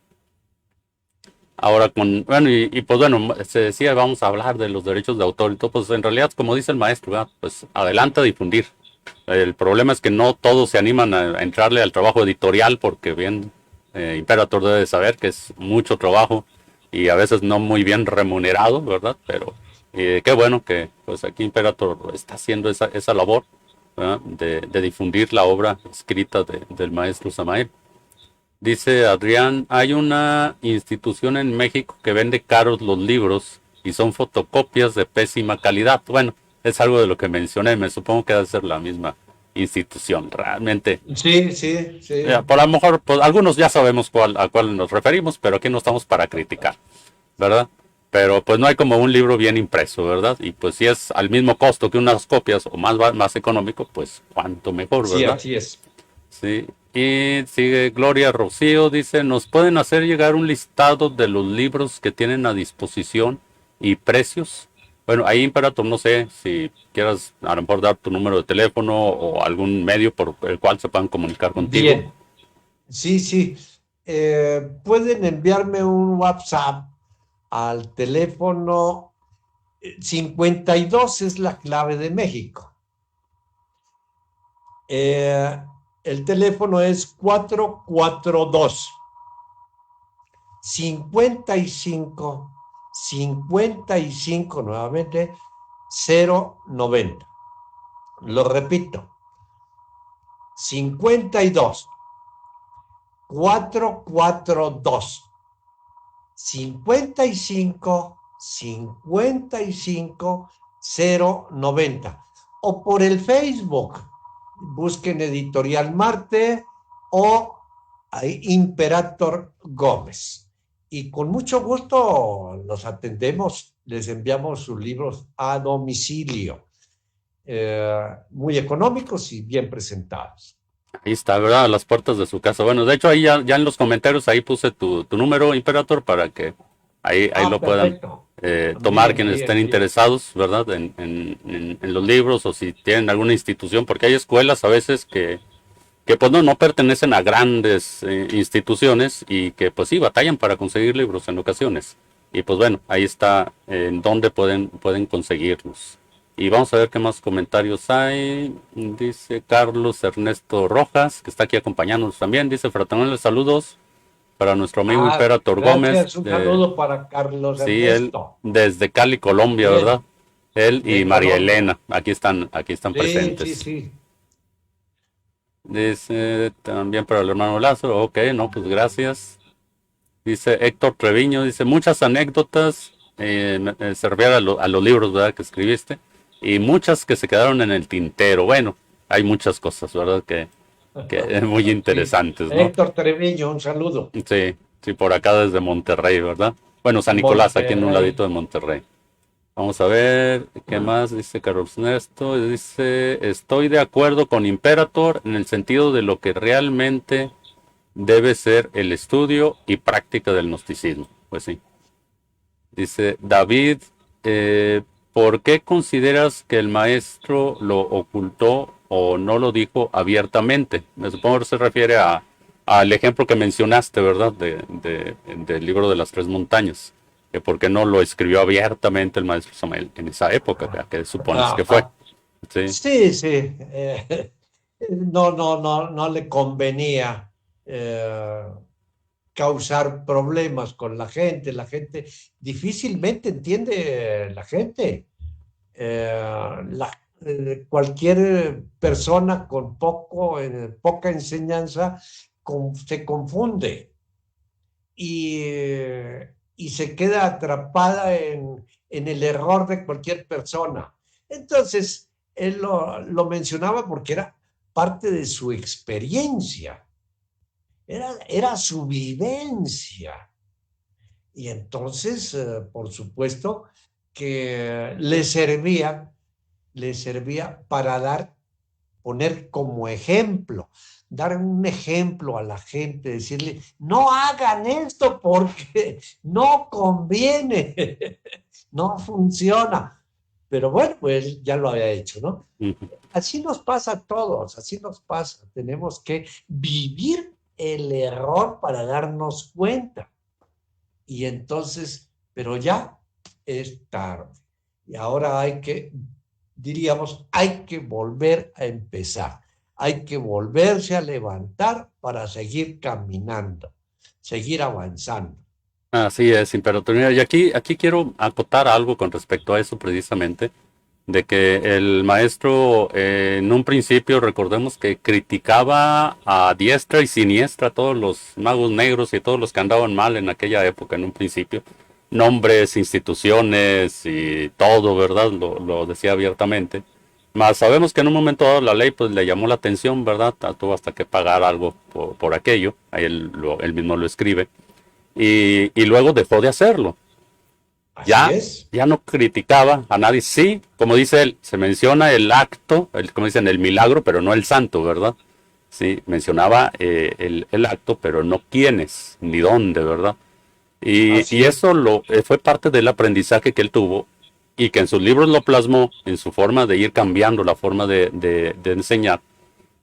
Ahora bueno, y pues bueno, se decía, vamos a hablar de los derechos de autor y todo, pues en realidad, como dice el maestro, ¿verdad? Pues adelante a difundir. El problema es que no todos se animan a entrarle al trabajo editorial porque bien Imperator debe de saber que es mucho trabajo y a veces no muy bien remunerado, ¿verdad? Pero qué bueno que pues aquí Imperator está haciendo esa labor, ¿verdad? De difundir la obra escrita del maestro Samael. Dice Adrián, hay una institución en México que vende caros los libros y son fotocopias de pésima calidad. Bueno, es algo de lo que mencioné, me supongo que debe ser la misma institución, realmente. Sí, sí, sí. Por lo mejor, pues, algunos ya sabemos a cuál nos referimos, pero aquí no estamos para criticar, ¿verdad? Pero pues no hay como un libro bien impreso, ¿verdad? Y pues si es al mismo costo que unas copias o más económico, pues cuanto mejor, Sí, ¿verdad? así es. Sí, y sigue Gloria Rocío, dice, ¿nos pueden hacer llegar un listado de los libros que tienen a disposición y precios? Bueno, ahí Imperator, no sé si quieras a lo mejor dar tu número de teléfono o algún medio por el cual se puedan comunicar contigo. Bien, sí, sí. Pueden enviarme un WhatsApp al teléfono 52 es la clave de México. El teléfono es 442 55 55 nuevamente 090. Lo repito, 52 442 55 090, o por el Facebook, busquen Editorial Marte o Imperator Gómez, y con mucho gusto los atendemos, les enviamos sus libros a domicilio, muy económicos y bien presentados. Ahí está, ¿verdad? A las puertas de su casa. Bueno, de hecho, ahí ya en los comentarios ahí puse tu número, Imperator, para que ahí lo puedan tomar quienes estén interesados, ¿verdad? En los libros, o si tienen alguna institución, porque hay escuelas a veces que pues no pertenecen a grandes instituciones y que pues sí batallan para conseguir libros en ocasiones. Y pues bueno, ahí está en donde pueden conseguirlos. Y vamos a ver qué más comentarios hay. Dice Carlos Ernesto Rojas, que está aquí acompañándonos también. Dice fraternales saludos para nuestro amigo Imperator Gómez. Un saludo para Carlos Ernesto. Él desde Cali, Colombia, bien. ¿Verdad? Él y María Elena, aquí están presentes. Sí. Dice también para el hermano Lázaro. Ok, no, pues gracias. Dice Héctor Treviño, dice muchas anécdotas, se refiere a los libros, ¿verdad?, que escribiste. Y muchas que se quedaron en el tintero. Bueno, hay muchas cosas, ¿verdad?, que muy interesantes, ¿no? Héctor Treviño, un saludo. Sí, por acá desde Monterrey, ¿verdad? Bueno, San Nicolás, aquí en un ladito de Monterrey. Vamos a ver, ¿qué más? Dice Carlos Ernesto, dice, estoy de acuerdo con Imperator en el sentido de lo que realmente debe ser el estudio y práctica del gnosticismo. Pues sí. Dice David, ¿por qué consideras que el maestro lo ocultó o no lo dijo abiertamente? Me supongo que se refiere al ejemplo que mencionaste, ¿verdad? Del libro de las tres montañas. Que por qué no lo escribió abiertamente el maestro Samael en esa época, que supones que fue. Sí. No le convenía causar problemas con la gente. La gente difícilmente entiende la gente. Cualquier persona con poca enseñanza se confunde y se queda atrapada en el error de cualquier persona. Entonces, él lo mencionaba porque era parte de su experiencia. Era su vivencia. Y entonces, por supuesto, que le servía para poner como ejemplo, dar un ejemplo a la gente, decirle, no hagan esto porque no conviene, no funciona. Pero bueno, pues ya lo había hecho, ¿no? Así nos pasa a todos, así nos pasa. Tenemos que vivir el error para darnos cuenta. Y entonces, pero ya es tarde. Y ahora hay que volver a empezar. Hay que volverse a levantar para seguir caminando, seguir avanzando. Así es, Imperator. Y aquí quiero acotar algo con respecto a eso precisamente, de que el maestro en un principio, recordemos que criticaba a diestra y siniestra a todos los magos negros y todos los que andaban mal en aquella época en un principio. Nombres, instituciones y todo, ¿verdad? Lo decía abiertamente. Mas sabemos que en un momento dado la ley pues le llamó la atención, ¿verdad? Tuvo hasta que pagar algo por aquello. Ahí él mismo lo escribe. Y luego dejó de hacerlo. Ya no criticaba a nadie. Sí, como dice él, se menciona el acto, como dicen, el milagro, pero no el santo, ¿verdad? Sí, mencionaba el acto, pero no quiénes, ni dónde, ¿verdad? Y eso fue parte del aprendizaje que él tuvo y que en sus libros lo plasmó en su forma de ir cambiando la forma de enseñar,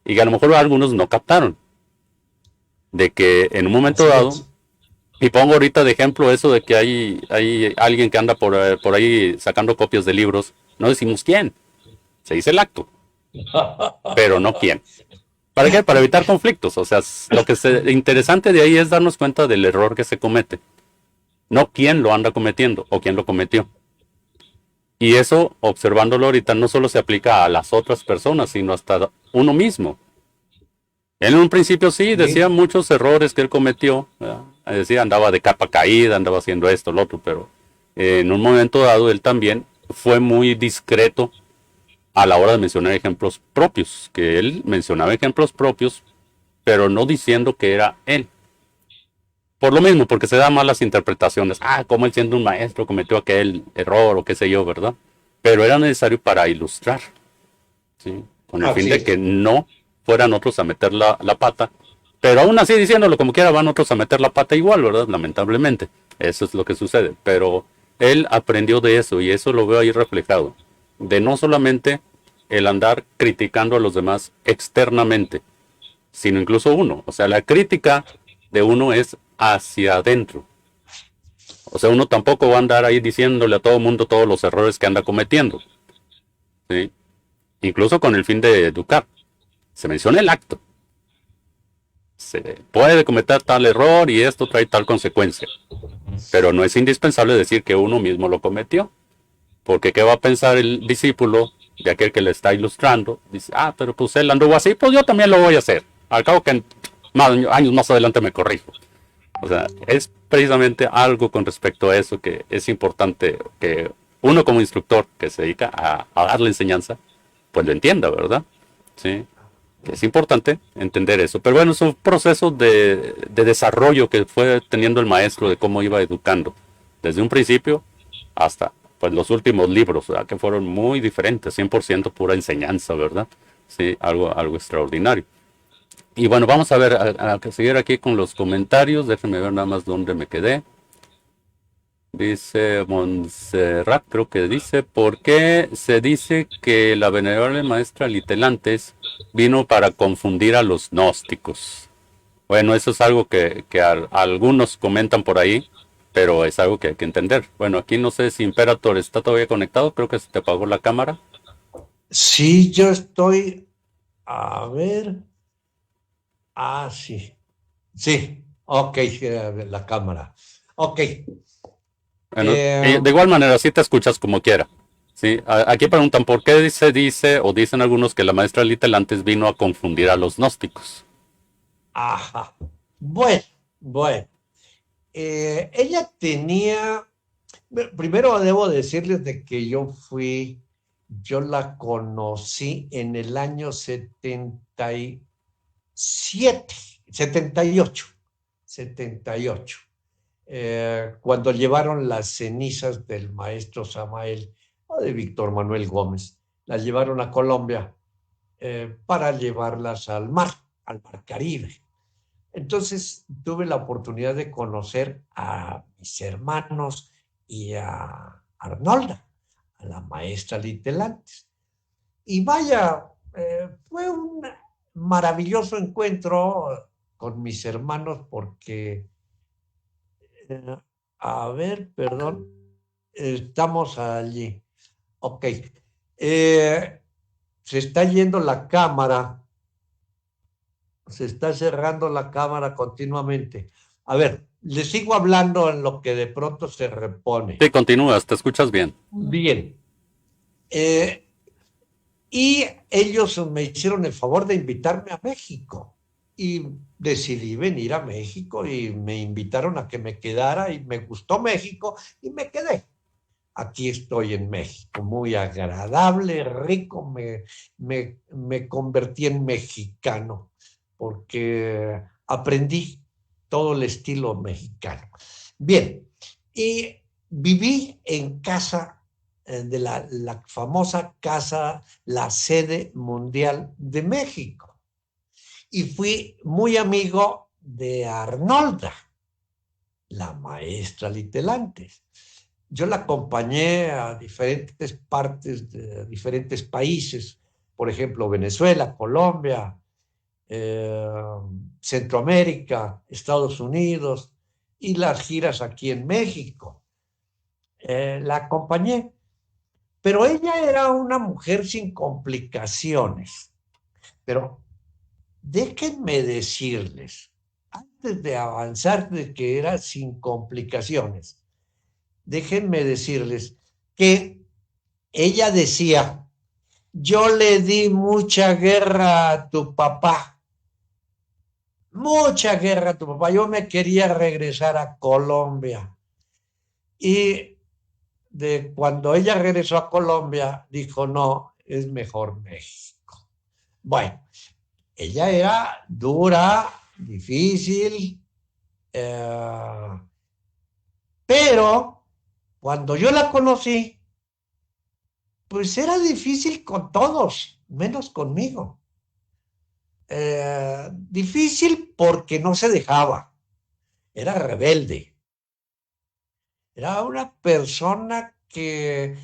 y que a lo mejor algunos no captaron. De que en un momento dado... Y pongo ahorita de ejemplo eso de que hay alguien que anda por ahí sacando copias de libros. No decimos quién. Se dice el acto. Pero no quién. ¿Para qué? Para evitar conflictos. O sea, lo que interesante de ahí es darnos cuenta del error que se comete. No quién lo anda cometiendo o quién lo cometió. Y eso, observándolo ahorita, no solo se aplica a las otras personas, sino hasta uno mismo. Él en un principio sí decía Sí, muchos errores que él cometió, ¿verdad? Decía, andaba de capa caída, andaba haciendo esto, lo otro, pero en un momento dado él también fue muy discreto a la hora de mencionar ejemplos propios, que él mencionaba ejemplos propios, pero no diciendo que era él. Por lo mismo, porque se dan malas interpretaciones. Ah, como él siendo un maestro cometió aquel error o qué sé yo, ¿verdad? Pero era necesario para ilustrar, ¿sí? Con el fin así de que es. no fueran otros a meter la pata. Pero aún así, diciéndolo como quiera, van otros a meter la pata igual, ¿verdad? Lamentablemente. Eso es lo que sucede. Pero él aprendió de eso y eso lo veo ahí reflejado. De no solamente el andar criticando a los demás externamente, sino incluso uno. O sea, la crítica de uno es hacia adentro. O sea, uno tampoco va a andar ahí diciéndole a todo el mundo todos los errores que anda cometiendo, ¿sí? Incluso con el fin de educar. Se menciona el acto. Se puede cometer tal error y esto trae tal consecuencia. Pero no es indispensable decir que uno mismo lo cometió. Porque ¿qué va a pensar el discípulo de aquel que le está ilustrando? Dice, ah, pero pues él anduvo así, pues yo también lo voy a hacer. Al cabo que en años más adelante me corrijo. O sea, es precisamente algo con respecto a eso que es importante que uno como instructor que se dedica a darle enseñanza, pues lo entienda, ¿verdad? Sí, es importante entender eso. Pero bueno, es un proceso de desarrollo que fue teniendo el maestro de cómo iba educando, desde un principio hasta pues los últimos libros, ¿verdad? Que fueron muy diferentes, 100% pura enseñanza, ¿verdad? Sí, algo extraordinario. Y bueno, vamos a ver, a seguir aquí con los comentarios. Déjenme ver nada más dónde me quedé. Dice Montserrat, creo que dice, ¿por qué se dice que la venerable maestra Litelantes vino para confundir a los gnósticos? Bueno, eso es algo que algunos comentan por ahí, pero es algo que hay que entender. Bueno, aquí no sé si Imperator está todavía conectado, creo que se te apagó la cámara. Sí, yo estoy, a ver, sí, sí, ok, la cámara. Ok, Bueno, eh, de igual manera, si te escuchas como quiera. Sí, aquí preguntan por qué se dice o dicen algunos que la maestra Litelantes vino a confundir a los gnósticos. ajá. Bueno, ella tenía, primero debo decirles de que yo la conocí en el año 77, 78, 78, cuando llevaron las cenizas del maestro Samael o de Víctor Manuel Gómez, las llevaron a Colombia para llevarlas al mar Caribe. Entonces tuve la oportunidad de conocer a mis hermanos y a Arnolda, a la maestra Litelantes. Y vaya, fue un maravilloso encuentro con mis hermanos porque, eh, a ver, perdón, estamos allí. Ok. Eh, Se está yendo la cámara, se está cerrando la cámara continuamente. A ver, le sigo hablando en lo que de pronto se repone. Sí, continúas, te escuchas bien. Bien. Eh, y ellos me hicieron el favor de invitarme a México. Y decidí venir a México y me invitaron a que me quedara y me gustó México y me quedé. Aquí estoy en México, muy agradable, rico, me convertí en mexicano porque aprendí todo el estilo mexicano. Bien, y viví en casa de la famosa casa, la sede mundial de México, y fui muy amigo de Arnolda, la maestra Litelantes. Yo la acompañé a diferentes partes de diferentes países, por ejemplo, Venezuela, Colombia, eh, Centroamérica, Estados Unidos y las giras aquí en México. La acompañé, pero ella era una mujer sin complicaciones. Pero déjenme decirles, antes de avanzar de que era sin complicaciones, déjenme decirles que ella decía, yo le di mucha guerra a tu papá, mucha guerra a tu papá, yo me quería regresar a Colombia. Y cuando ella regresó a Colombia, dijo, no, es mejor México. Bueno, ella era dura, difícil, pero cuando yo la conocí, pues era difícil con todos, menos conmigo. Difícil porque no se dejaba, era rebelde, era una persona que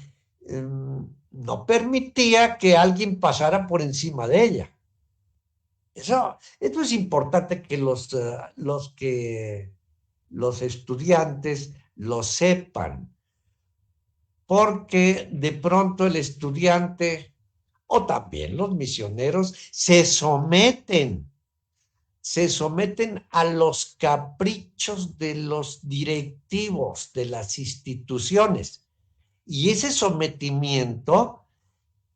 no permitía que alguien pasara por encima de ella. Esto es importante que los estudiantes lo sepan, porque de pronto el estudiante o también los misioneros se someten a los caprichos de los directivos de las instituciones. Y ese sometimiento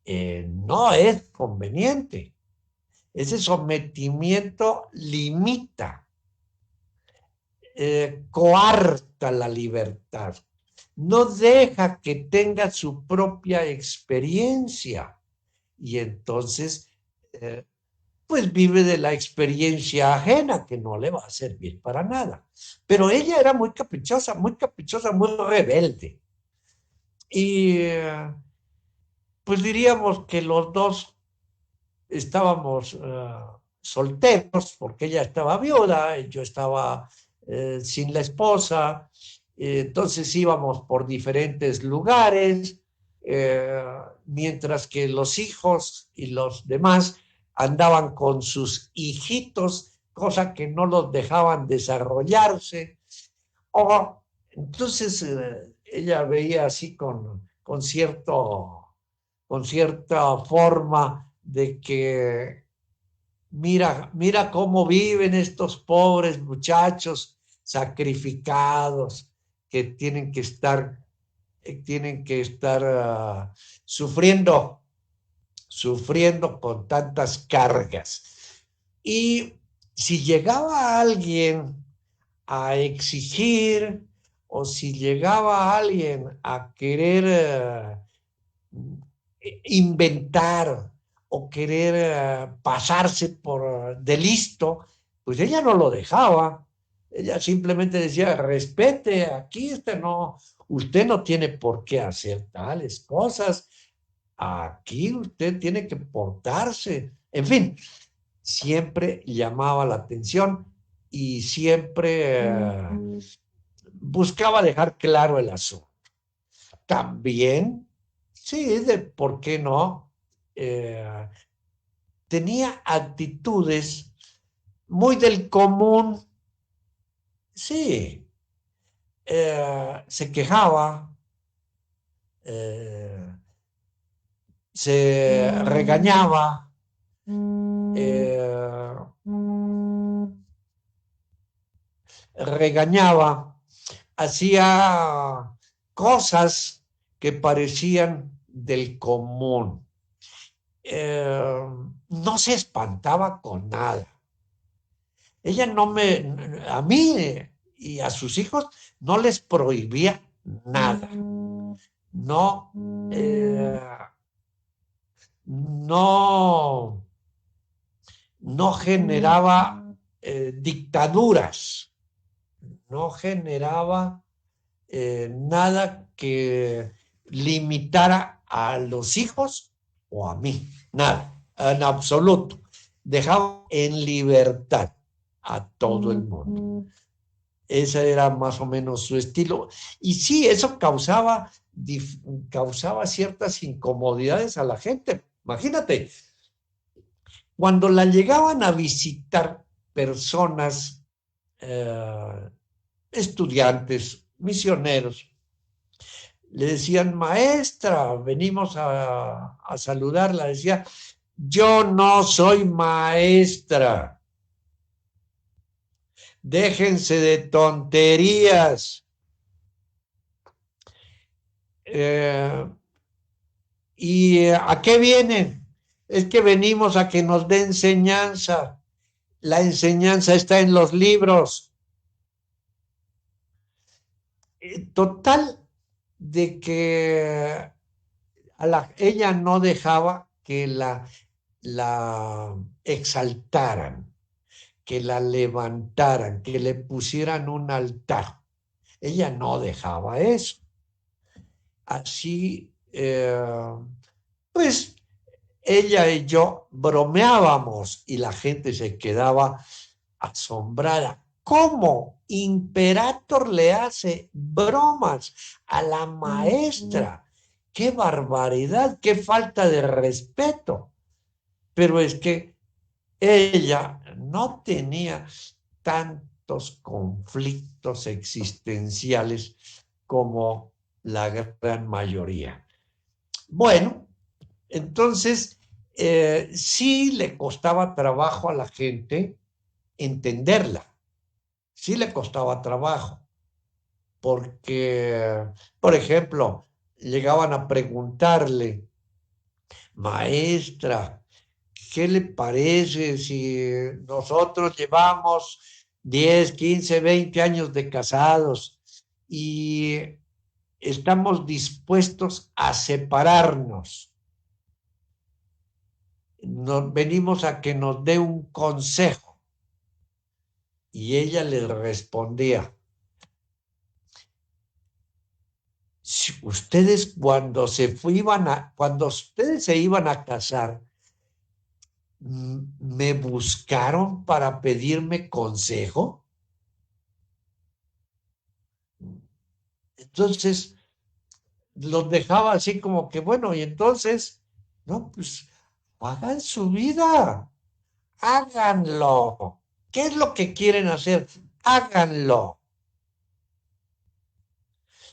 no es conveniente. Ese sometimiento limita, coarta la libertad, no deja que tenga su propia experiencia y entonces pues vive de la experiencia ajena que no le va a servir para nada. Pero ella era muy caprichosa, muy rebelde. Y pues diríamos que los dos estábamos solteros porque ella estaba viuda, yo estaba sin la esposa, entonces íbamos por diferentes lugares, mientras que los hijos y los demás andaban con sus hijitos, cosa que no los dejaban desarrollarse. Entonces ella veía así con cierta forma de que mira cómo viven estos pobres muchachos sacrificados que tienen que estar sufriendo con tantas cargas. Y si llegaba alguien a exigir o si llegaba alguien a querer inventar o querer pasarse por de listo, pues ella no lo dejaba. Ella simplemente decía, respete, aquí usted no tiene por qué hacer tales cosas, aquí usted tiene que portarse. En fin, siempre llamaba la atención y siempre buscaba dejar claro el asunto. También, sí, ¿por qué no? Tenía actitudes muy del común, sí, se quejaba, se regañaba, hacía cosas que parecían del común. No se espantaba con nada. Ella a mí y a sus hijos no les prohibía nada. No, no generaba dictaduras, no generaba nada que limitara a los hijos o a mí, nada, en absoluto. Dejaba en libertad a todo el mundo. Ese era más o menos su estilo. Y sí, eso causaba ciertas incomodidades a la gente. Imagínate, cuando la llegaban a visitar personas, estudiantes, misioneros, le decían, maestra, venimos a saludarla. Decía, yo no soy maestra. Déjense de tonterías. ¿Y a qué vienen? Es que venimos a que nos dé enseñanza. La enseñanza está en los libros. Total, de que ella no dejaba que la exaltaran, que la levantaran, que le pusieran un altar. Ella no dejaba eso. Así, pues ella y yo bromeábamos y la gente se quedaba asombrada. ¿Cómo Imperator le hace bromas a la maestra? ¡Qué barbaridad! ¡Qué falta de respeto! Pero es que ella no tenía tantos conflictos existenciales como la gran mayoría. Bueno, entonces sí le costaba trabajo a la gente entenderla, sí le costaba trabajo, porque, por ejemplo, llegaban a preguntarle, maestra, ¿qué le parece si nosotros llevamos 10, 15, 20 años de casados y estamos dispuestos a separarnos? Venimos a que nos dé un consejo. Y ella le respondía, si ustedes cuando ustedes se iban a casar, ¿me buscaron para pedirme consejo? Entonces los dejaba así como que, bueno, y entonces, no, pues hagan su vida, háganlo. ¿Qué es lo que quieren hacer? Háganlo.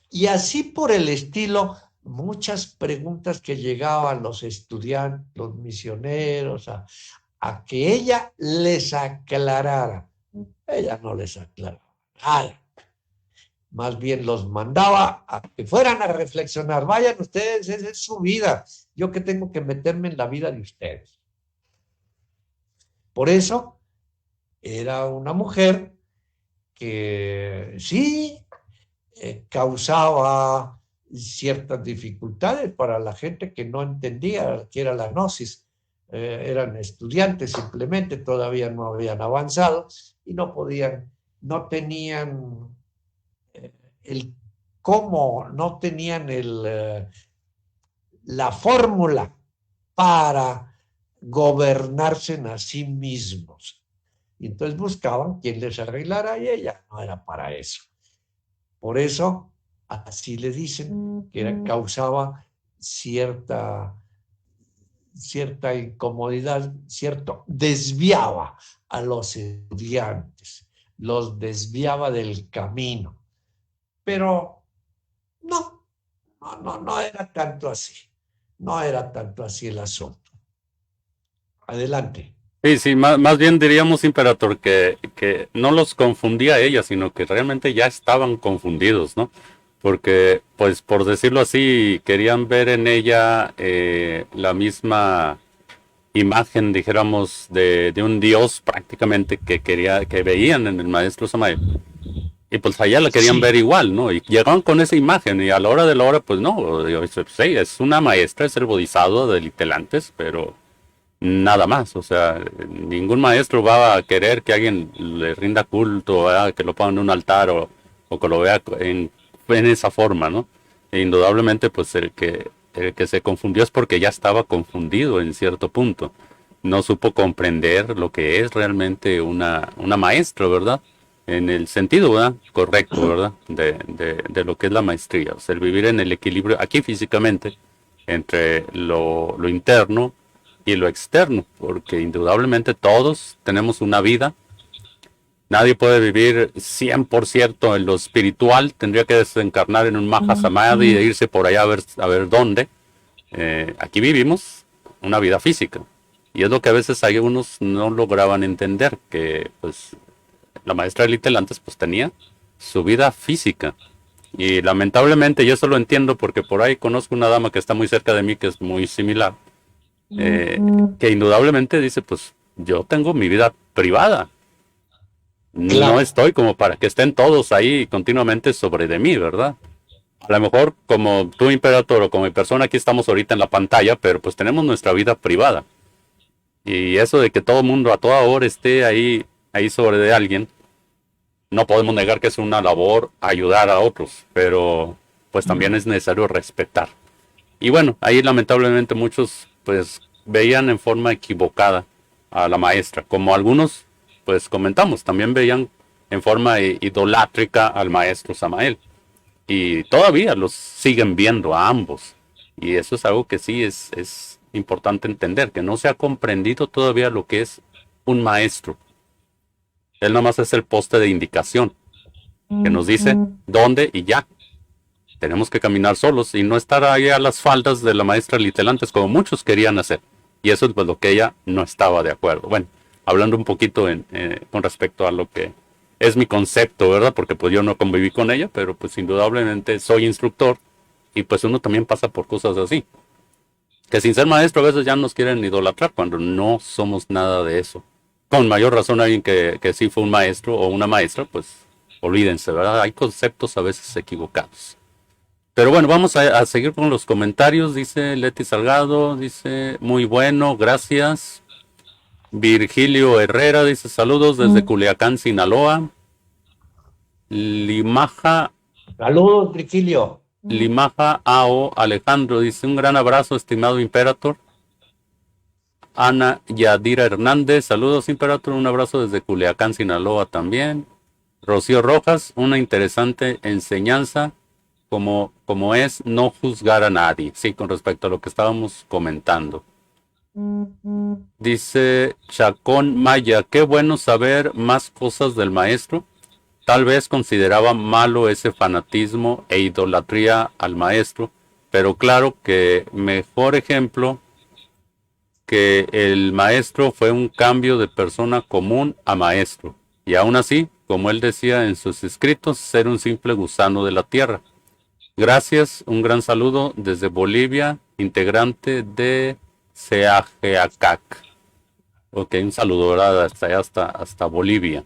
Y así por el estilo, muchas preguntas que llegaban los estudiantes, los misioneros, a que ella les aclarara. Ella no les aclaraba nada. Más bien los mandaba a que fueran a reflexionar. Vayan ustedes, esa es su vida. Yo que tengo que meterme en la vida de ustedes. Por eso era una mujer que sí causaba ciertas dificultades para la gente que no entendía qué era la gnosis. Eran estudiantes simplemente, todavía no habían avanzado y no podían, no tenían el cómo, no tenían la fórmula para gobernarse a sí mismos. Y entonces buscaban quien les arreglara y ella no era para eso. Por eso, así le dicen, que causaba cierta incomodidad, desviaba a los estudiantes, los desviaba del camino. Pero no era tanto así, no era tanto así el asunto. Adelante. Sí, sí, más bien diríamos, Imperator, que no los confundía a ella, sino que realmente ya estaban confundidos, ¿no? Porque, pues, por decirlo así, querían ver en ella la misma imagen, dijéramos, de un dios prácticamente que veían en el maestro Samael. Y pues allá la querían ver Sí, igual, ¿no? Y llegaban con esa imagen y a la hora de la hora, pues no, sí, es una maestra, es el bodhisattva de Litelantes, pero nada más, o sea, ningún maestro va a querer que alguien le rinda culto, ¿verdad? Que lo ponga en un altar o que lo vea en esa forma, ¿no? E indudablemente, pues el que se confundió es porque ya estaba confundido en cierto punto. No supo comprender lo que es realmente una maestra, ¿verdad? En el sentido, ¿verdad? Correcto, ¿verdad? De lo que es la maestría. O sea, el vivir en el equilibrio aquí físicamente entre lo interno y lo externo, porque indudablemente todos tenemos una vida. Nadie puede vivir 100% en lo espiritual, tendría que desencarnar en un Mahasamadhi e irse por allá a ver dónde. Aquí vivimos una vida física. Y es lo que a veces algunos no lograban entender, que pues la maestra de Litelantes pues tenía su vida física Y lamentablemente, yo eso lo entiendo porque por ahí conozco una dama que está muy cerca de mí que es muy similar, que indudablemente dice, pues yo tengo mi vida privada, no Claro, estoy como para que estén todos ahí continuamente sobre de mí, ¿verdad? A lo mejor como tú, Imperator, o como mi persona, aquí estamos ahorita en la pantalla, pero pues tenemos nuestra vida privada. Y eso de que todo el mundo a toda hora esté ahí sobre de alguien, no podemos negar que es una labor ayudar a otros, pero pues también es necesario respetar. Y bueno, ahí lamentablemente muchos pues veían en forma equivocada a la maestra, como algunos pues comentamos, también veían en forma idolátrica al maestro Samael. Y todavía los siguen viendo a ambos. Y eso es algo que sí es importante entender, que no se ha comprendido todavía lo que es un maestro. Él nada más es el poste de indicación, que nos dice dónde y ya. Tenemos que caminar solos y no estar ahí a las faldas de la maestra litelantes como muchos querían hacer. Y eso es pues lo que ella no estaba de acuerdo. Bueno, hablando un poquito con respecto a lo que es mi concepto, ¿verdad? Porque pues yo no conviví con ella, pero pues indudablemente soy instructor y pues uno también pasa por cosas así. Que sin ser maestro a veces ya nos quieren idolatrar cuando no somos nada de eso. Con mayor razón alguien que sí fue un maestro o una maestra, pues olvídense, ¿verdad? Hay conceptos a veces equivocados. Pero bueno, vamos a seguir con los comentarios. Dice Leti Salgado, dice, muy bueno, gracias. Virgilio Herrera dice, saludos desde Culiacán, Sinaloa. Limaja, saludos, Virgilio. Limaja AO Alejandro dice, un gran abrazo, estimado Imperator. Ana Yadira Hernández, saludos Imperator, un abrazo desde Culiacán, Sinaloa también. Rocío Rojas, una interesante enseñanza como es no juzgar a nadie, sí, con respecto a lo que estábamos comentando. Dice Chacón Maya, qué bueno saber más cosas del maestro. Tal vez consideraba malo ese fanatismo e idolatría al maestro, pero claro que mejor ejemplo que el maestro fue un cambio de persona común a maestro, y aún así, como él decía en sus escritos, ser un simple gusano de la tierra. Gracias, un gran saludo desde Bolivia, integrante de CAGEACAC. Ok, un saludo, ¿verdad? Hasta allá, hasta Bolivia.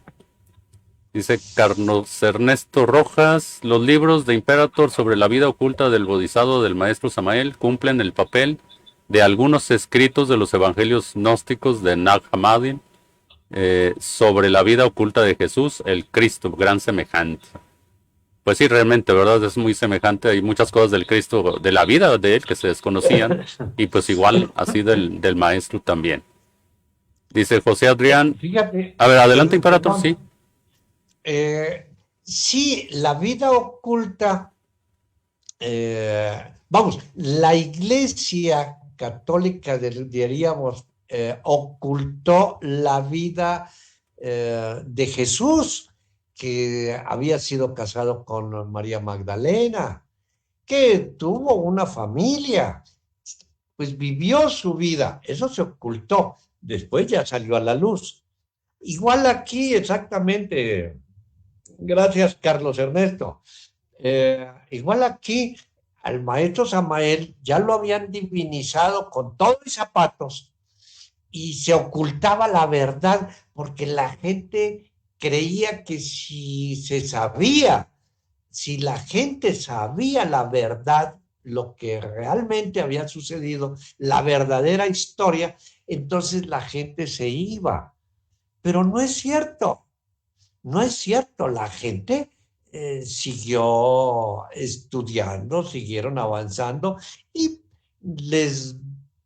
Dice Carlos Ernesto Rojas, los libros de Imperator sobre la vida oculta del bodhisattva del maestro Samael cumplen el papel de algunos escritos de los evangelios gnósticos de Nag Hammadi sobre la vida oculta de Jesús, el Cristo, gran semejante. Pues sí, realmente, ¿verdad? Es muy semejante. Hay muchas cosas del Cristo, de la vida de él que se desconocían, y pues igual así del maestro también. Dice José Adrián. Fíjate, A ver, adelante, Imperator, sí. Sí, la vida oculta, vamos, la Iglesia Católica, diríamos, ocultó la vida de Jesús, que había sido casado con María Magdalena, que tuvo una familia, pues vivió su vida, eso se ocultó, después ya salió a la luz. Igual aquí exactamente. Gracias, Carlos Ernesto. Igual aquí, al maestro Samael ya lo habían divinizado con todo y zapatos y se ocultaba la verdad porque la gente creía que si la gente sabía la verdad, lo que realmente había sucedido, la verdadera historia, entonces la gente se iba. Pero no es cierto. No es cierto, la gente siguió estudiando, siguieron avanzando y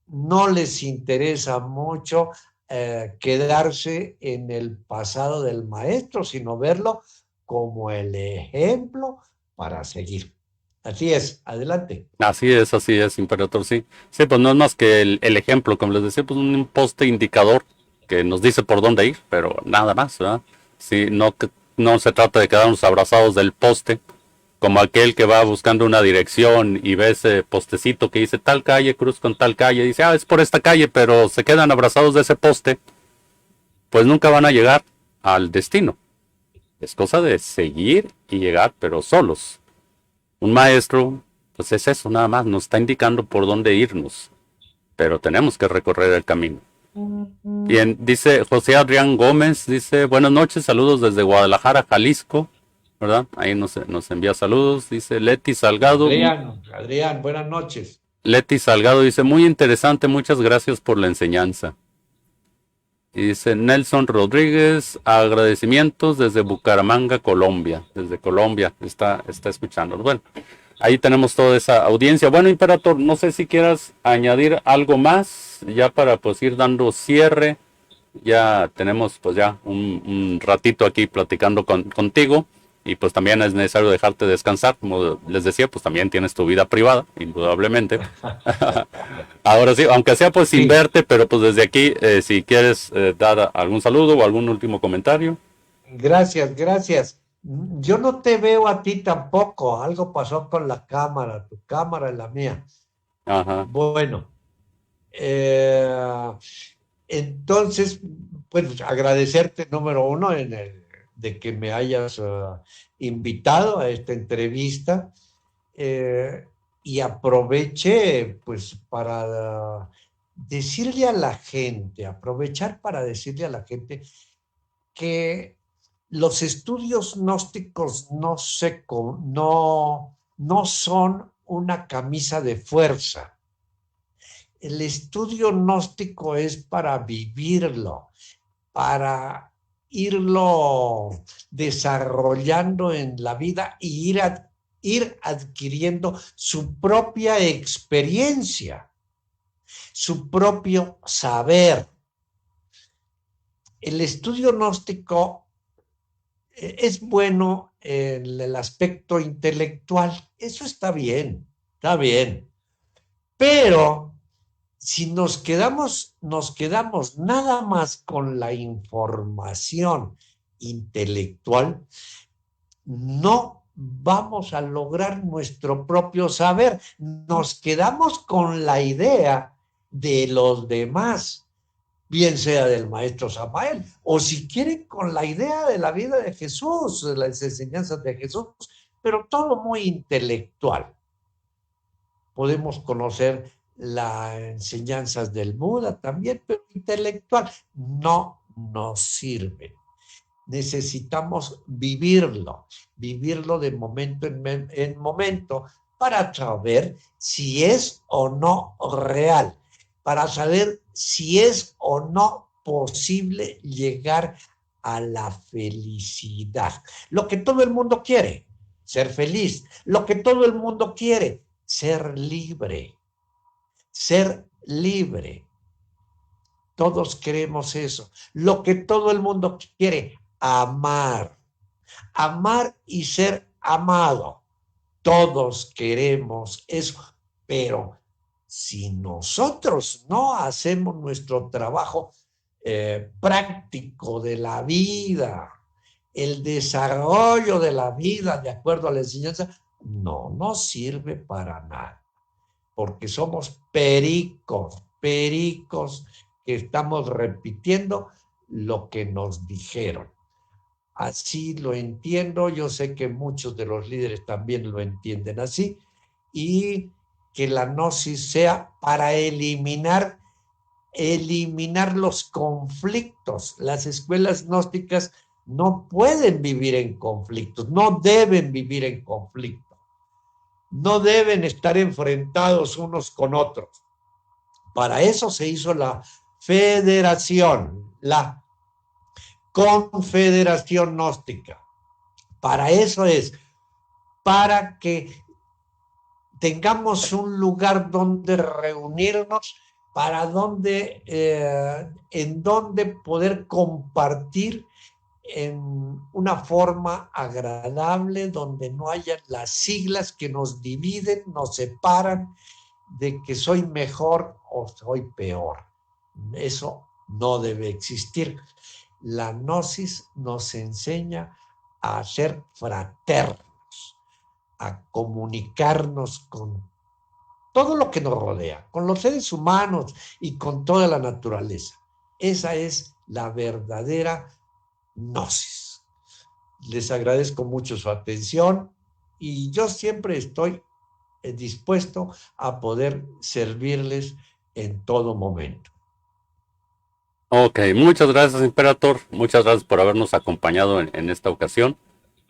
no les interesa mucho quedarse en el pasado del maestro, sino verlo como el ejemplo para seguir. Así es, adelante. Así es, Imperator, sí. Sí, pues no es más que el ejemplo, como les decía, pues un poste indicador que nos dice por dónde ir, pero nada más, ¿verdad? Sí, no se trata de quedarnos abrazados del poste, como aquel que va buscando una dirección y ve ese postecito que dice tal calle, cruz con tal calle, y dice, es por esta calle, pero se quedan abrazados de ese poste, pues nunca van a llegar al destino. Es cosa de seguir y llegar, pero solos. Un maestro, pues es eso, nada más, nos está indicando por dónde irnos, pero tenemos que recorrer el camino. Bien, dice José Adrián Gómez, dice, buenas noches, saludos desde Guadalajara, Jalisco, ¿verdad? Ahí nos envía saludos, dice Leti Salgado. Adrián, buenas noches. Leti Salgado dice, muy interesante, muchas gracias por la enseñanza. Y dice Nelson Rodríguez, agradecimientos desde Bucaramanga, Colombia. Desde Colombia está escuchando. Bueno, ahí tenemos toda esa audiencia. Bueno, Imperator, no sé si quieras añadir algo más, ya para pues ir dando cierre. Ya tenemos pues ya un ratito aquí platicando contigo. Y pues también es necesario dejarte descansar, como les decía, pues también tienes tu vida privada, indudablemente. Ahora sí, aunque sea pues sin verte, pero pues desde aquí, si quieres dar algún saludo o algún último comentario. Gracias, gracias. Yo no te veo a ti tampoco, algo pasó con la cámara, tu cámara y la mía. Ajá. Bueno, entonces, pues agradecerte, número uno, de que me hayas invitado a esta entrevista y aproveché pues para decirle a la gente, aprovechar para decirle a la gente que los estudios gnósticos no son una camisa de fuerza. El estudio gnóstico es para vivirlo, para irlo desarrollando en la vida y ir adquiriendo su propia experiencia, su propio saber. El estudio gnóstico es bueno en el aspecto intelectual, eso está bien, pero si nos quedamos nada más con la información intelectual, no vamos a lograr nuestro propio saber, nos quedamos con la idea de los demás, bien sea del maestro Samael, o si quieren con la idea de la vida de Jesús, de las enseñanzas de Jesús, pero todo muy intelectual. Podemos conocer las enseñanzas del Buda también, pero intelectual no nos sirve. Necesitamos vivirlo de momento en momento para saber si es o no real, para saber si es o no posible llegar a la felicidad. Lo que todo el mundo quiere, ser feliz. Lo que todo el mundo quiere, ser libre. Ser libre. Todos queremos eso. Lo que todo el mundo quiere, amar. Amar y ser amado. Todos queremos eso, pero si nosotros no hacemos nuestro trabajo práctico de la vida, el desarrollo de la vida de acuerdo a la enseñanza, no nos sirve para nada, porque somos pericos que estamos repitiendo lo que nos dijeron. Así lo entiendo, yo sé que muchos de los líderes también lo entienden así, y que la gnosis sea para eliminar los conflictos. Las escuelas gnósticas no pueden vivir en conflictos, no deben vivir en conflicto, no deben estar enfrentados unos con otros. Para eso se hizo la federación, la confederación gnóstica. Para eso es, para que tengamos un lugar donde reunirnos, en donde poder compartir en una forma agradable, donde no haya las siglas que nos dividen, nos separan de que soy mejor o soy peor. Eso no debe existir. La gnosis nos enseña a ser fraternos, a comunicarnos con todo lo que nos rodea, con los seres humanos y con toda la naturaleza. Esa es la verdadera gnosis. Les agradezco mucho su atención y yo siempre estoy dispuesto a poder servirles en todo momento. Ok, muchas gracias, Imperator. Muchas gracias por habernos acompañado en esta ocasión.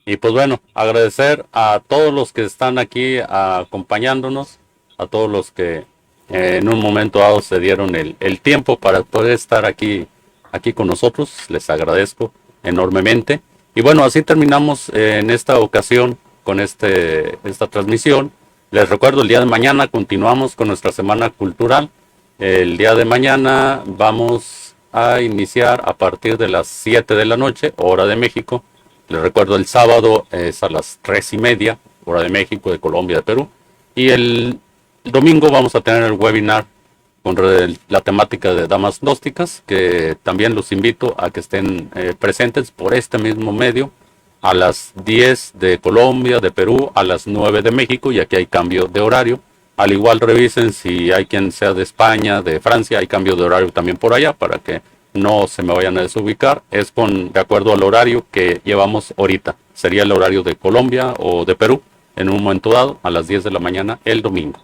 Y pues bueno, agradecer a todos los que están aquí acompañándonos, a todos los que en un momento dado se dieron el tiempo para poder estar aquí con nosotros. Les agradezco enormemente. Y bueno, así terminamos en esta ocasión con esta transmisión. Les recuerdo, el día de mañana continuamos con nuestra semana cultural. El día de mañana vamos a iniciar a partir de las 7 de la noche, hora de México. Les recuerdo, el sábado es a las 3:30, hora de México, de Colombia, de Perú. Y el domingo vamos a tener el webinar con la temática de damas gnósticas, que también los invito a que estén presentes por este mismo medio, a las 10 de Colombia, de Perú, a las 9 de México, y aquí hay cambio de horario. Al igual revisen si hay quien sea de España, de Francia, hay cambio de horario también por allá para que no se me vayan a desubicar. Es de acuerdo al horario que llevamos ahorita. Sería el horario de Colombia o de Perú en un momento dado a las 10 de la mañana el domingo.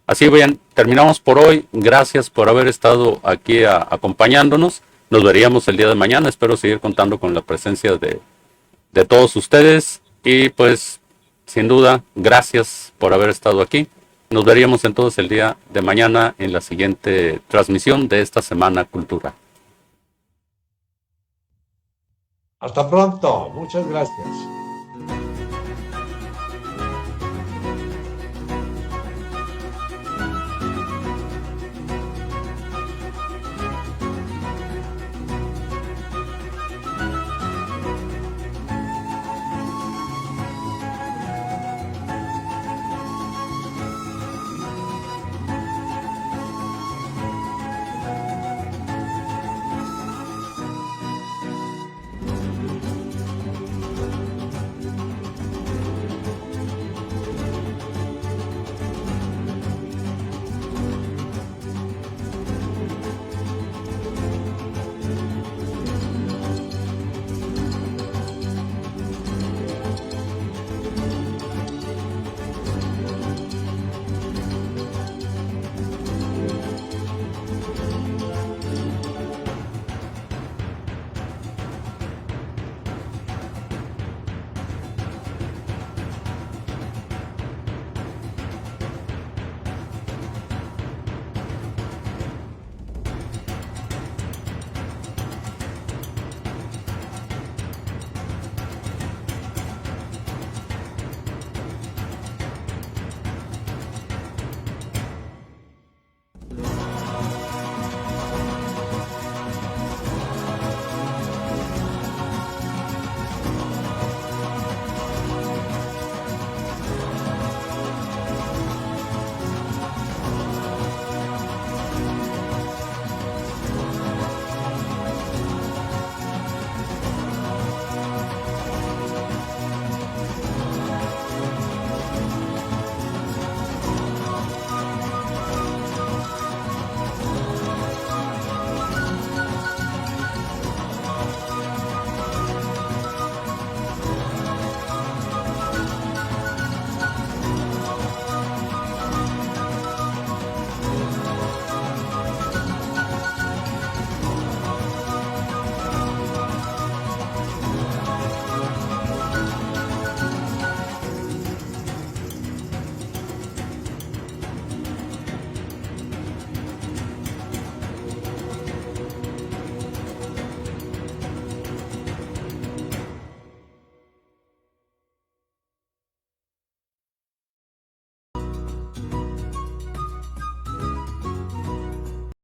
Así bien, terminamos por hoy. Gracias por haber estado aquí acompañándonos. Nos veríamos el día de mañana. Espero seguir contando con la presencia de todos ustedes. Y pues, sin duda, gracias por haber estado aquí. Nos veríamos entonces el día de mañana en la siguiente transmisión de esta Semana Cultural. Hasta pronto. Muchas gracias.